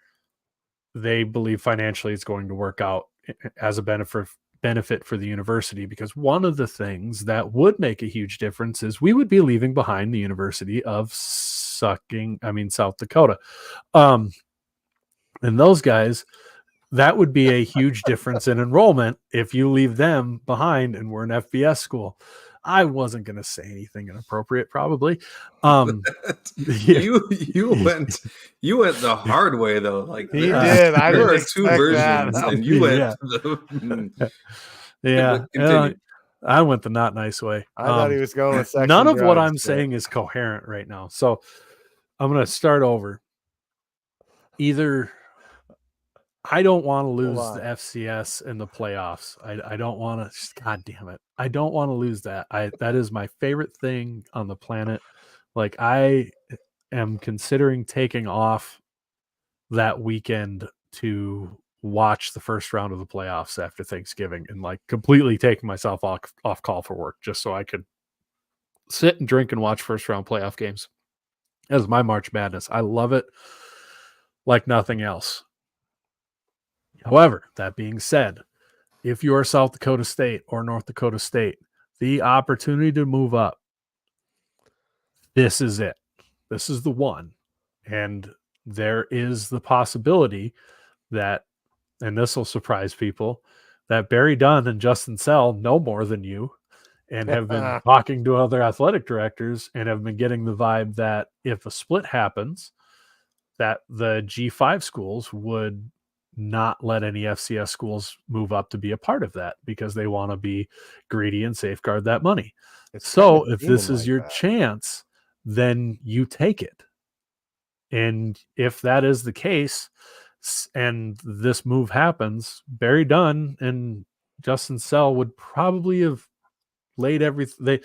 they believe financially it's going to work out as a benefit for the university. Because one of the things that would make a huge difference is we would be leaving behind the University of South Dakota. And those guys, that would be a huge difference in enrollment if you leave them behind and we're an FBS school. I wasn't going to say anything inappropriate, probably. You went the hard way though. Like he did. I there didn't are two versions, and you went. I went the not nice way. I thought he was going with sex. None of what I'm saying is coherent right now, so I'm going to start over. Either I don't want to lose the FCS in the playoffs. I don't want to. God damn it! I don't want to lose that. That is my favorite thing on the planet. Like I am considering taking off that weekend to watch the first round of the playoffs after Thanksgiving and like completely taking myself off call for work just so I could sit and drink and watch first round playoff games. That is my March Madness. I love it like nothing else. However, that being said, if you are South Dakota State or North Dakota State, the opportunity to move up, this is it. This is the one. And there is the possibility that, and this will surprise people, that Barry Dunn and Justin Sell know more than you and have been talking to other athletic directors and have been getting the vibe that if a split happens, that the G5 schools would not let any FCS schools move up to be a part of that because they want to be greedy and safeguard that money. So if this is your chance, then you take it. And if that is the case and this move happens, Barry Dunn and Justin Sell would probably have laid everything.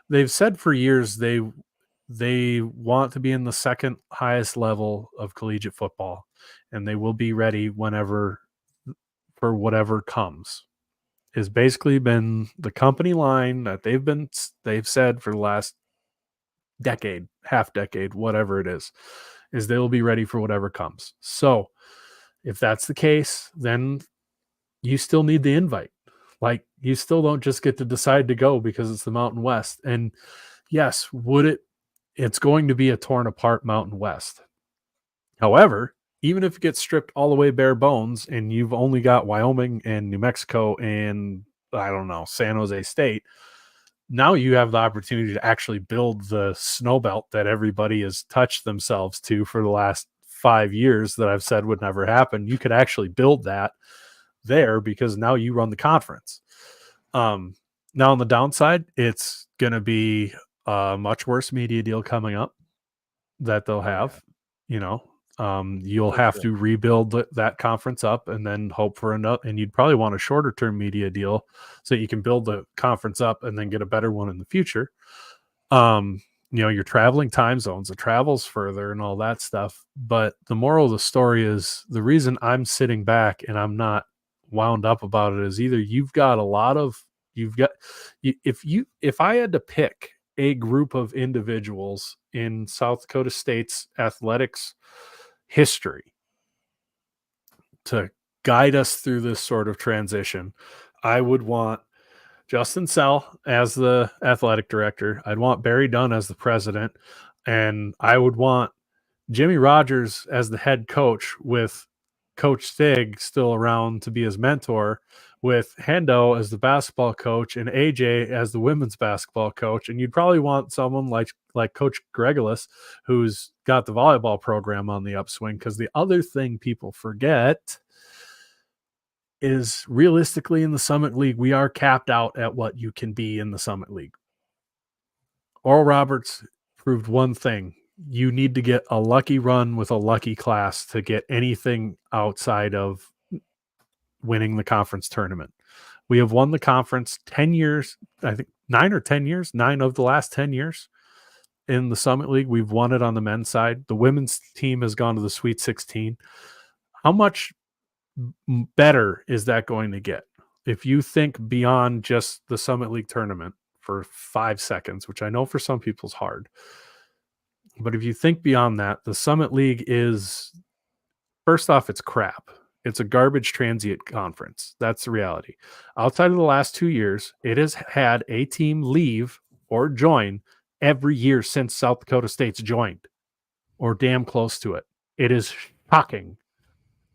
They've said for years they want to be in the second highest level of collegiate football, and they will be ready whenever for whatever comes. Has basically been the company line that they've said for the last decade, half decade, whatever it is they will be ready for whatever comes. So if that's the case, then you still need the invite. Like you still don't just get to decide to go because it's the Mountain West. And yes, it's going to be a torn apart Mountain West. However, even if it gets stripped all the way bare bones and you've only got Wyoming and New Mexico and I don't know, San Jose State, now you have the opportunity to actually build the snow belt that everybody has touched themselves to for the last 5 years that I've said would never happen. You could actually build that there because now you run the conference. Now on the downside, it's going to be a much worse media deal coming up that they'll have. You'll have to rebuild that conference up and then hope for another. And you'd probably want a shorter term media deal so you can build the conference up and then get a better one in the future. You're traveling time zones, the travel's further and all that stuff. But the moral of the story is the reason I'm sitting back and I'm not wound up about it is either if I had to pick a group of individuals in South Dakota State's athletics history to guide us through this sort of transition, I would want Justin Sell as the athletic director. I'd want Barry Dunn as the president, and I would want Jimmy Rogers as the head coach with Coach Stig still around to be his mentor, with Hendo as the basketball coach and AJ as the women's basketball coach. And you'd probably want someone like Coach Gregolis, who's got the volleyball program on the upswing. Because the other thing people forget is realistically in the Summit League, we are capped out at what you can be in the Summit League. Oral Roberts proved one thing. You need to get a lucky run with a lucky class to get anything outside of winning the conference tournament. We have won the conference 10 years, I think 9 or 10 years, 9 of the last 10 years in the Summit League. We've won it on the men's side. The women's team has gone to the Sweet 16. How much better is that going to get? If you think beyond just the Summit League tournament for 5 seconds, which I know for some people is hard, but if you think beyond that, the Summit League is, first off, it's crap. It's a garbage transient conference. That's the reality. Outside of the last 2 years, it has had a team leave or join every year since South Dakota State's joined, or damn close to it. It is shocking.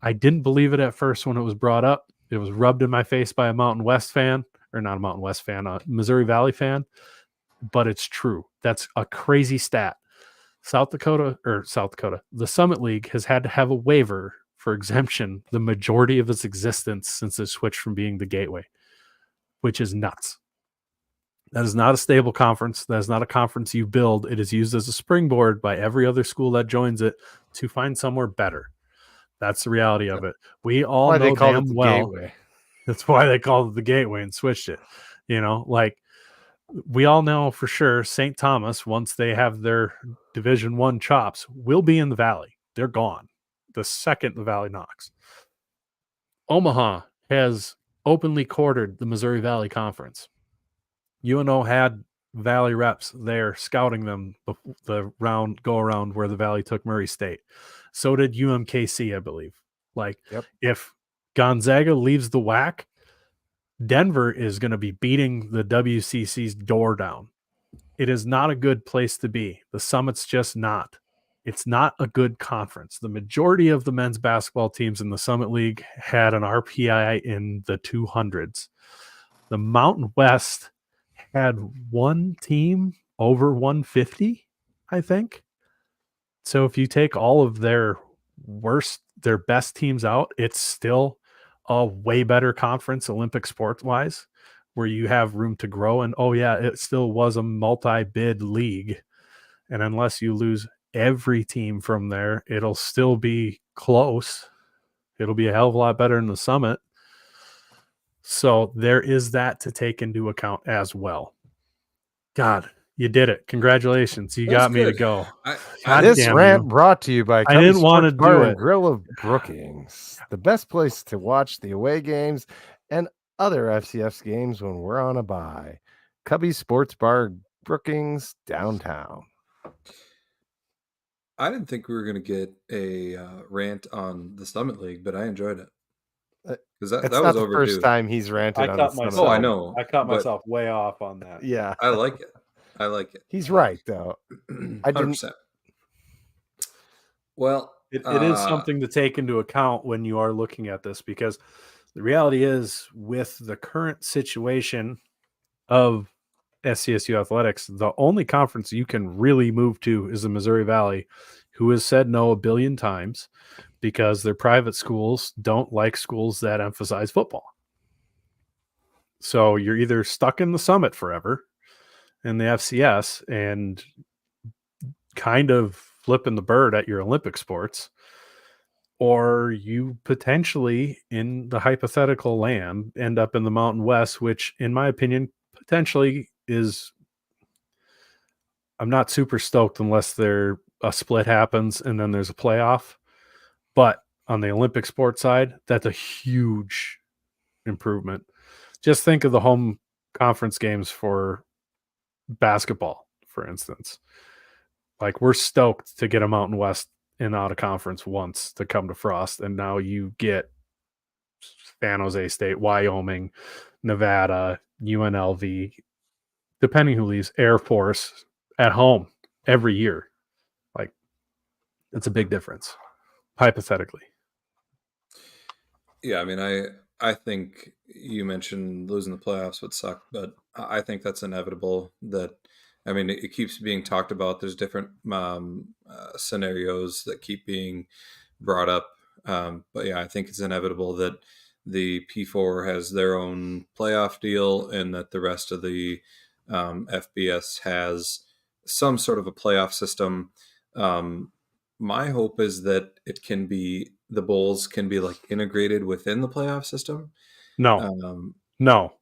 I didn't believe it at first when it was brought up. It was rubbed in my face by a Mountain West fan, or not a Mountain West fan, a Missouri Valley fan, but it's true. That's a crazy stat. South Dakota, the Summit League has had to have a waiver for exemption the majority of its existence since it switched from being the gateway, which is nuts. That is not a stable conference. That is not a conference you build. It is used as a springboard by every other school that joins it to find somewhere better. That's the reality of it. We all know damn well. Gateway. That's why they called it the gateway and switched it. We all know for sure St. Thomas, once they have their Division I chops, will be in the Valley. They're gone the second the Valley knocks. Omaha has openly courted the Missouri Valley Conference. UNO had Valley reps there scouting them the go around where the Valley took Murray State. So did UMKC, I believe. If Gonzaga leaves the WAC, Denver is going to be beating the WCC's door down. It is not a good place to be. The Summit's just not. It's not a good conference. The majority of the men's basketball teams in the Summit League had an RPI in the 200s. The Mountain West had one team over 150, I think. So if you take all of their best teams out, it's still a way better conference Olympic sports wise, where you have room to grow. And it still was a multi-bid league. And unless you lose every team from there, it'll still be close. It'll be a hell of a lot better than the Summit. So there is that to take into account as well. God, you did it. Congratulations. You got me to go. This rant brought to you by I didn't want to do it. Grill of Brookings, the best place to watch the away games and other FCS games when we're on a bye. Cubby Sports Bar, Brookings, downtown. I didn't think we were going to get a rant on the Summit League, but I enjoyed it. Because that was the overdue. First time he's ranted on the Summit. Oh, I know. I caught myself way off on that. Yeah. I like it. He's right, though. 100%. Well, it is something to take into account when you are looking at this, because the reality is, with the current situation of SCSU athletics, the only conference you can really move to is the Missouri Valley, who has said no a billion times because their private schools don't like schools that emphasize football. So you're either stuck in the Summit forever in the FCS and kind of flipping the bird at your Olympic sports, or you potentially, in the hypothetical land, end up in the Mountain West, which, in my opinion, potentially is. I'm not super stoked unless a split happens and then there's a playoff. But on the Olympic sports side, that's a huge improvement. Just think of the home conference games for basketball, for instance. Like, we're stoked to get a Mountain West and out of conference once to come to Frost, and now you get San Jose State, Wyoming, Nevada, UNLV, depending who leaves, Air Force at home every year. Like, it's a big difference, hypothetically. Yeah, I mean, I think you mentioned losing the playoffs would suck, but I think that's inevitable. I mean, it keeps being talked about. There's different scenarios that keep being brought up. But yeah, I think it's inevitable that the P4 has their own playoff deal and that the rest of the FBS has some sort of a playoff system. My hope is that the bowls can be like integrated within the playoff system. No. No.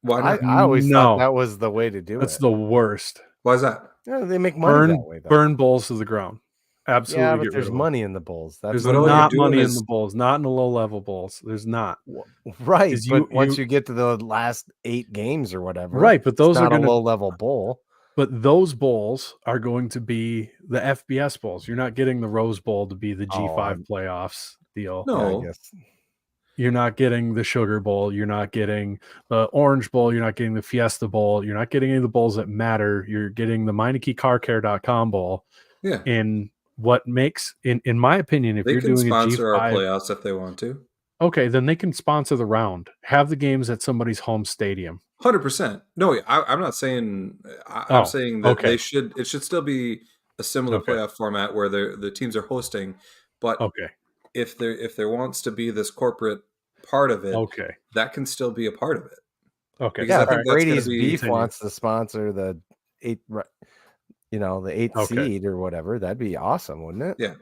Why not? I always thought that was the way to do That's it. the worst. Why is that? Yeah, they make money that way, though. Burn bowls to the ground. Absolutely. Yeah, but there's money in the bowls. There's not money in the bowls, not in the low-level bowls. There's not. Right, but once you get to the last 8 games or whatever, right, but those are not a low-level bowl. But those bowls are going to be the FBS bowls. You're not getting the Rose Bowl to be the G5 playoffs deal. No. I guess. You're not getting the Sugar Bowl. You're not getting the Orange Bowl. You're not getting the Fiesta Bowl. You're not getting any of the bowls that matter. You're getting the MeinekeCarCare.com Bowl. Yeah. And what makes, in my opinion, if you're doing a G5, sponsor our playoffs if they want to. Okay, then they can sponsor the round. Have the games at somebody's home stadium. 100%. No, I'm not saying. I'm saying that they should. It should still be a similar playoff format where the teams are hosting. But if there wants to be this corporate part of it, that can still be a part of it. Okay. Yeah, if Brady's Beef wants to sponsor the 8th seed or whatever, that'd be awesome, wouldn't it? Yeah.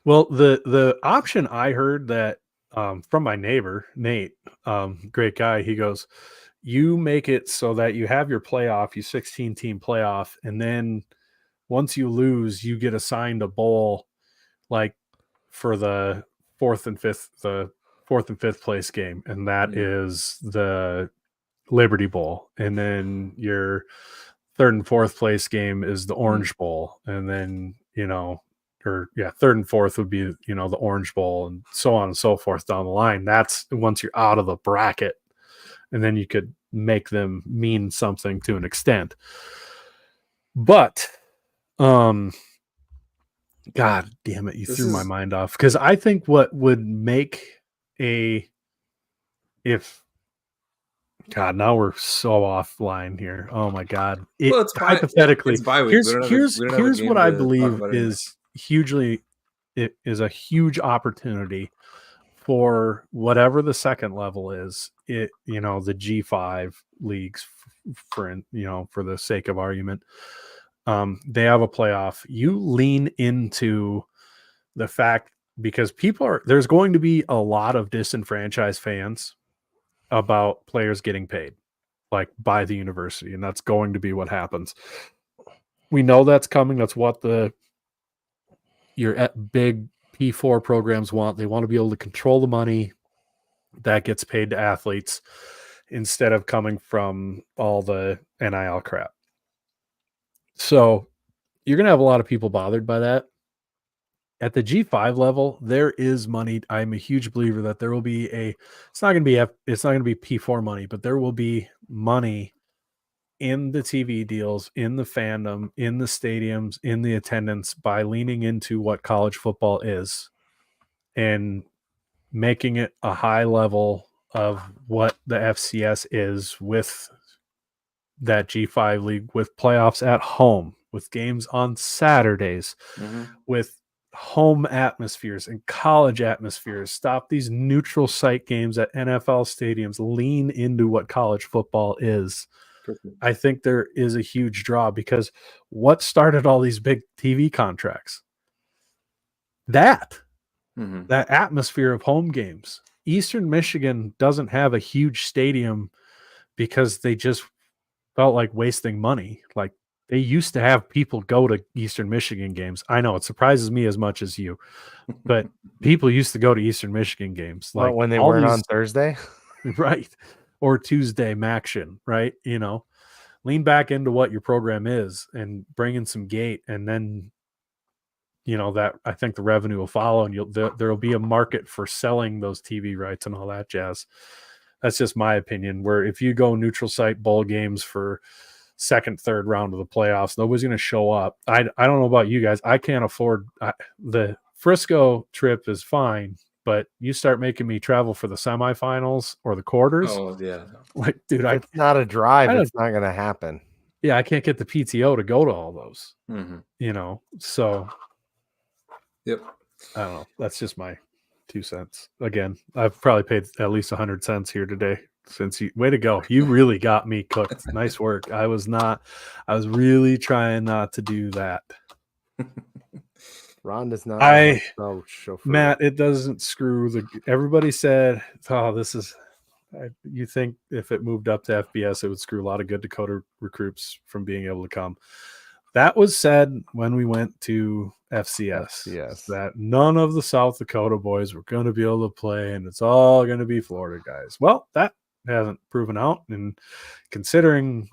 Well, the option I heard that from my neighbor, Nate, great guy, he goes, you make it so that you have your playoff, you 16-team playoff, and then once you lose, you get assigned a bowl like for the fourth and fifth place game, and that is the Liberty Bowl, and then your third and fourth place game is the Orange Bowl, and then third and fourth would be the Orange Bowl, and so on and so forth down the line. That's once you're out of the bracket, and then you could make them mean something to an extent. But God damn it, you threw my mind off, because I think what would make God, now we're so offline here. Oh my God! Hypothetically, here's what I believe is hugely. It is a huge opportunity for whatever the second level is. The G5 leagues, for the sake of argument, they have a playoff. You lean into the fact, because there's going to be a lot of disenfranchised fans about players getting paid like by the university, and that's going to be what happens. We know that's coming. That's what your big P4 programs want. They want to be able to control the money that gets paid to athletes instead of coming from all the NIL crap. So you're going to have a lot of people bothered by that. At the G5 level, there is money. I'm a huge believer that there will be it's not going to be P4 money, but there will be money in the TV deals, in the fandom, in the stadiums, in the attendance, by leaning into what college football is and making it a high level of what the FCS is, with that G5 league with playoffs at home, with games on Saturdays, with home atmospheres and college atmospheres. Stop these neutral site games at NFL stadiums. Lean into what college football is. I think there is a huge draw, because what started all these big TV contracts? That atmosphere of home games. Eastern Michigan doesn't have a huge stadium because they just felt like wasting money. Like, they used to have people go to Eastern Michigan games. I know it surprises me as much as you, but people used to go to Eastern Michigan games. Like, when they weren't on Thursday, right? Or Tuesday Maction, right? You know, lean back into what your program is and bring in some gate, and then, you know, that I think the revenue will follow, and there'll be a market for selling those TV rights and all that jazz. That's just my opinion. Where if you go neutral site bowl games for second, third round of the playoffs, nobody's going to show up. I don't know about you guys. I can't afford the Frisco trip is fine, but you start making me travel for the semifinals or the quarters. Oh yeah, like, dude, it's not a drive. It's not going to happen. Yeah, I can't get the PTO to go to all those. You know, so yep. I don't know. That's just my 2 cents. Again, I've probably paid at least 100 cents here today. Since you, way to go. You really got me cooked. Nice work. I was really trying not to do that. Ron does not. Matt, it doesn't screw everybody said, oh, this is, you think if it moved up to FBS, it would screw a lot of good Dakota recruits from being able to come. That was said when we went to FCS. Yes. That none of the South Dakota boys were going to be able to play, and it's all going to be Florida guys. Well, that hasn't proven out, and considering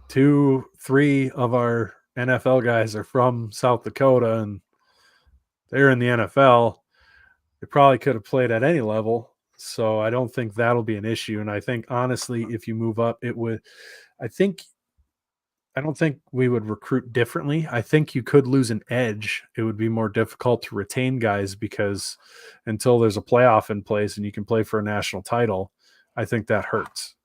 2-3 of our NFL guys are from South Dakota and they're in the NFL, they probably could have played at any level. So I don't think that'll be an issue. And I think, honestly, if you move up, it would. I don't think we would recruit differently. I think you could lose an edge. It would be more difficult to retain guys, because until there's a playoff in place and you can play for a national title, I think that hurts.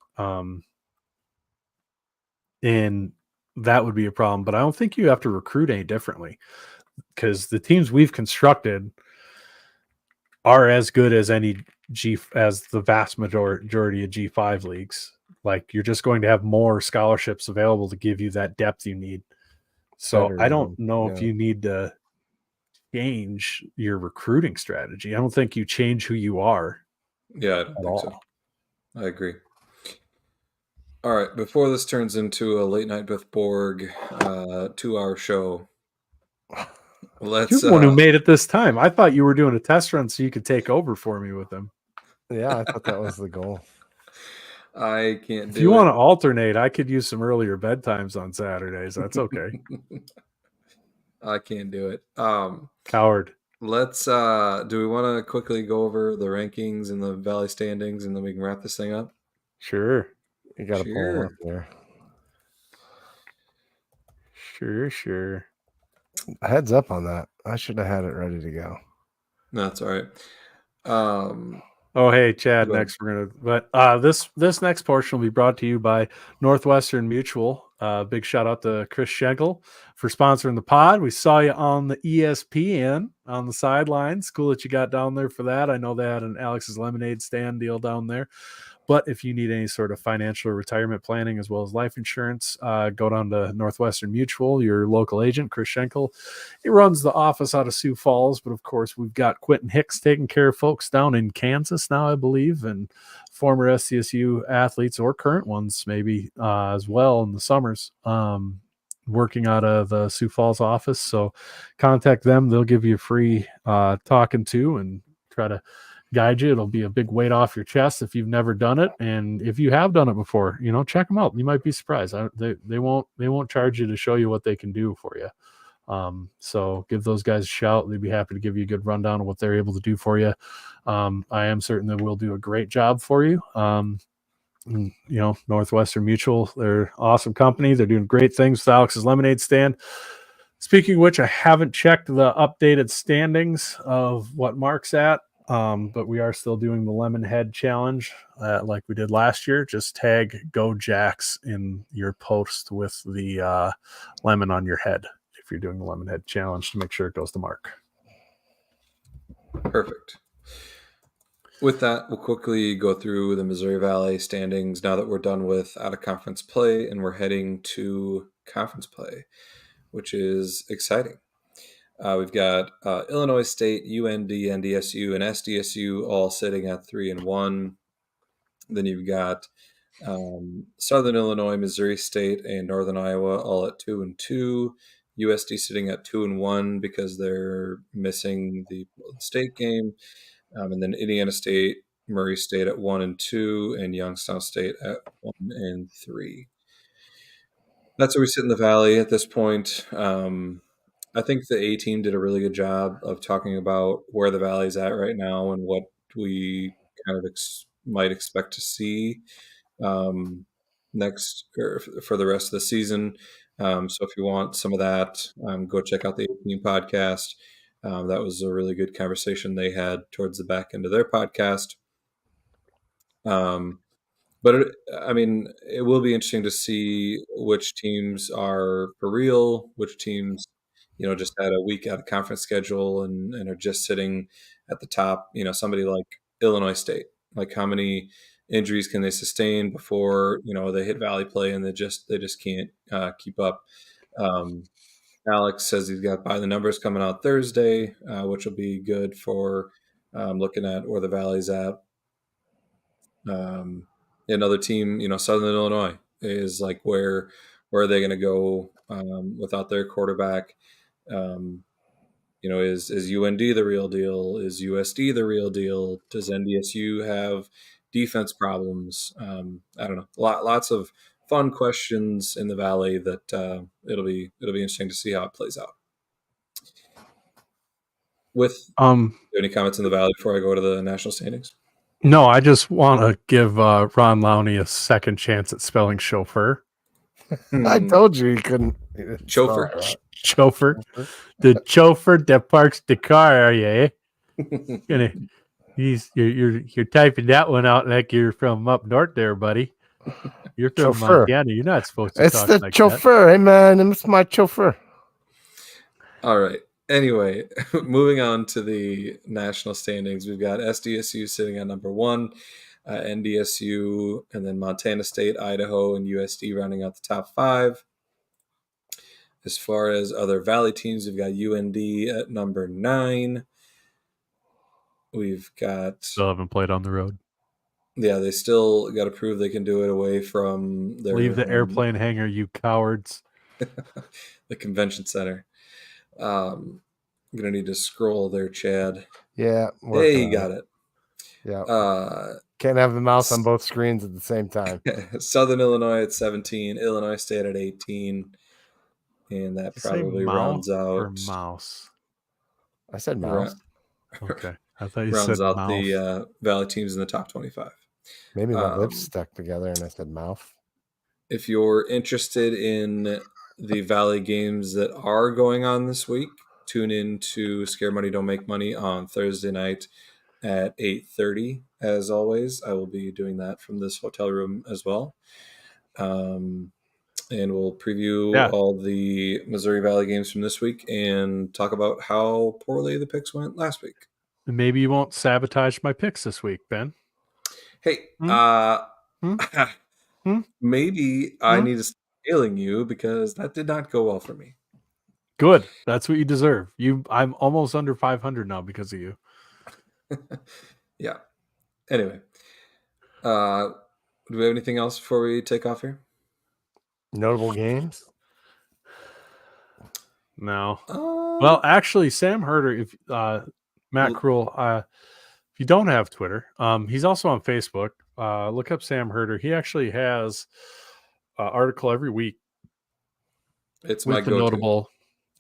And that would be a problem. But I don't think you have to recruit any differently, because the teams we've constructed are as good as as the vast majority of G5 leagues. Like, you're just going to have more scholarships available to give you that depth you need. So I don't know if you need to change your recruiting strategy. I don't think you change who you are. Yeah, I don't think so. I agree. All right, before this turns into a late night with Borg 2-hour show, you're the one who made it this time. I thought you were doing a test run so you could take over for me with them. Yeah, I thought that was the goal. I can't do it. If you want to alternate, I could use some earlier bedtimes on Saturdays. That's okay. I can't do it. Coward. Let's do we want to quickly go over the rankings and the Valley standings, and then we can wrap this thing up? Sure. You got to pull up there. Sure. Heads up on that. I should have had it ready to go. No, that's all right. Oh, hey, Chad. Next, this next portion will be brought to you by Northwestern Mutual. Big shout out to Chris Schenkel for sponsoring the pod. We saw you on the ESPN on the sidelines. Cool that you got down there for that. I know they had an Alex's Lemonade stand deal down there. But if you need any sort of financial or retirement planning as well as life insurance, go down to Northwestern Mutual, your local agent, Chris Schenkel. He runs the office out of Sioux Falls, but of course we've got Quentin Hicks taking care of folks down in Kansas now, I believe, and former SCSU athletes or current ones maybe as well in the summers, working out of the Sioux Falls office. So contact them. They'll give you a free talking to and try to guide you. It'll be a big weight off your chest if you've never done it, and if you have done it before, check them out. You might be surprised. They won't charge you to show you what they can do for you. So give those guys a shout. They'd be happy to give you a good rundown of what they're able to do for you. I am certain that we'll do a great job for you. Northwestern Mutual, they're an awesome company. They're doing great things with Alex's Lemonade stand. Speaking of which, I haven't checked the updated standings of what Mark's at. But we are still doing the lemon head challenge like we did last year. Just tag Go Jacks in your post with the lemon on your head if you're doing the lemon head challenge to make sure it goes to mark. Perfect. With that, we'll quickly go through the Missouri Valley standings now that we're done with out-of-conference play and we're heading to conference play, which is exciting. We've got Illinois State, UND, NDSU, and SDSU all sitting at 3-1. Then you've got Southern Illinois, Missouri State, and Northern Iowa all at 2-2. USD sitting at 2-1 because they're missing the state game. And then Indiana State, Murray State at 1-2, and Youngstown State at 1-3. That's where we sit in the Valley at this point. I think the A team did a really good job of talking about where the Valley's at right now and what we kind of might expect to see next or for the rest of the season. So if you want some of that, go check out the A team podcast. That was a really good conversation they had towards the back end of their podcast. But it will be interesting to see which teams are for real, which teams, just had a week out of conference schedule and are just sitting at the top. Somebody like Illinois State, like how many injuries can they sustain before they hit Valley play and they just can't keep up. Alex says he's got by the numbers coming out Thursday, which will be good for looking at where the Valley's at. Another team, Southern Illinois is like where are they going to go without their quarterback? Is UND the real deal? Is USD the real deal? Does NDSU have defense problems? I don't know. Lots of fun questions in the Valley that it'll be interesting to see how it plays out. With any comments in the Valley before I go to the national standings? No, I just want to give Ron Lowney a second chance at spelling chauffeur. I told you he couldn't. Chauffeur. Chauffeur. The chauffeur that parks the car, yeah. You're typing that one out like you're from up north there, buddy. You're from chauffeur. Montana. You're not supposed to It's talk the like chauffeur. that. Hey, man, it's my chauffeur. All right. Anyway, moving on to the national standings, we've got SDSU sitting at number 1, NDSU, and then Montana State, Idaho, and USD rounding out the top 5. As far as other Valley teams, we've got UND at number 9. We've got... Still haven't played on the road. Yeah, they still got to prove they can do it away from their... Leave the airplane hangar, you cowards. The convention center. I'm going to need to scroll there, Chad. Yeah. Hey, you got it. Yeah. Can't have the mouse on both screens at the same time. Southern Illinois at 17, Illinois State at 18, and that probably rounds out... Or mouse? I said mouse. Okay. I thought you rounds said out mouth. the Valley teams in the top 25. Maybe my lips stuck together and I said mouth. If you're interested in the Valley games that are going on this week, tune in to Scare Money Don't Make Money on Thursday night at 8:30. As always, I will be doing that from this hotel room as well. And we'll preview all the Missouri Valley games from this week and talk about how poorly the picks went last week. Maybe you won't sabotage my picks this week, Ben. Hey, maybe I need to start hailing you because that did not go well for me. Good. That's what you deserve. I'm almost under 500 now because of you. Yeah. Anyway, do we have anything else before we take off here? Notable games? No. Well, actually, Sam Herder, if Matt Krul, if you don't have Twitter, he's also on Facebook. Look up Sam Herder. He actually has an article every week. It's my go-to. Notable.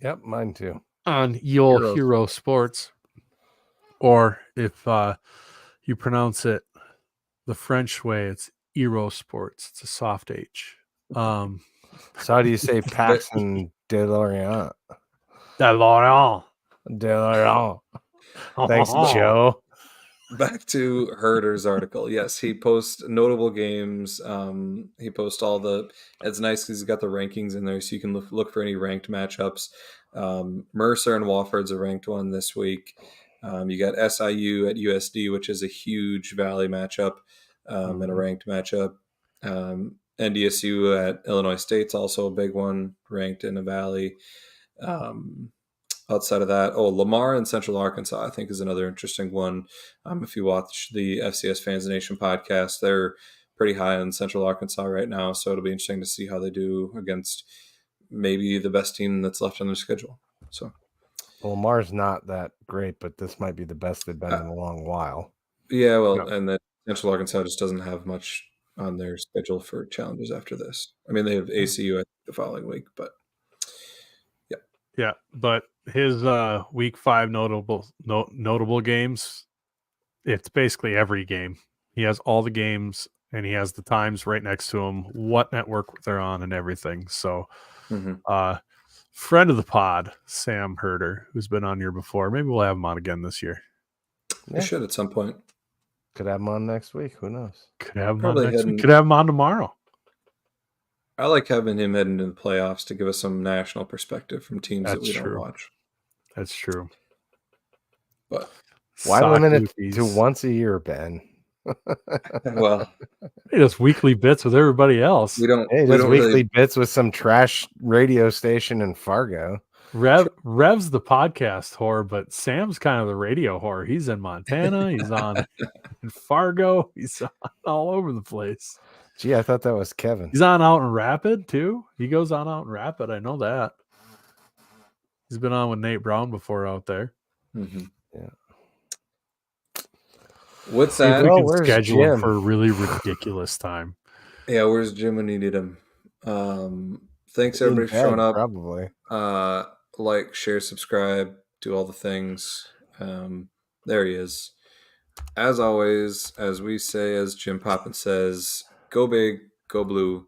Yep, mine too. On Hero Sports. Or if you pronounce it the French way, it's Hero Sports. It's a soft H. So how do you say Paxton DeLorean? DeLorean. DeLorean. Thanks, Joe. back to Herder's article. Yes, he posts notable games. He posts all the. It's nice because he's got the rankings in there, so you can look for any ranked matchups. Mercer and Wofford's a ranked one this week. You got SIU at USD, which is a huge Valley matchup and a ranked matchup. NDSU at Illinois State's also a big one, ranked in a Valley. Outside of that, Lamar and Central Arkansas, I think, is another interesting one. If you watch the FCS Fans Nation podcast, they're pretty high on Central Arkansas right now, so it'll be interesting to see how they do against maybe the best team that's left on their schedule. So, well, Lamar's not that great, but this might be the best they've been in a long while. Yeah, well, and then Central Arkansas just doesn't have much on their schedule for challenges after this. I mean, they have ACU the following week, but yeah. Yeah, but his week 5 notable games, it's basically every game. He has all the games and he has the times right next to him, what network they're on and everything. So friend of the pod, Sam Herder, who's been on here before. Maybe we'll have him on again this year. We should at some point. Could have him on next week. Who knows? Could have him on next week. Could have him on tomorrow. I like having him head into the playoffs to give us some national perspective from teams that we don't watch. That's true. But why limit it to once a year, Ben? Well, he does weekly bits with everybody else. We don't. He does weekly bits with some trash radio station in Fargo. Rev's the podcast whore, but Sam's kind of the radio whore. He's in Montana. He's on in Fargo. He's on all over the place. Gee, I thought that was Kevin. He's on out in Rapid too. He goes on out in Rapid. I know that. He's been on with Nate Brown before out there. Mm-hmm. Yeah. What's that? We can schedule him for a really ridiculous time. Yeah, where's Jim when you need him? Thanks everybody for showing up. Probably. Like, share, subscribe, do all the things. There he is. As always, as we say, as Jim Poppin says, go big, go blue,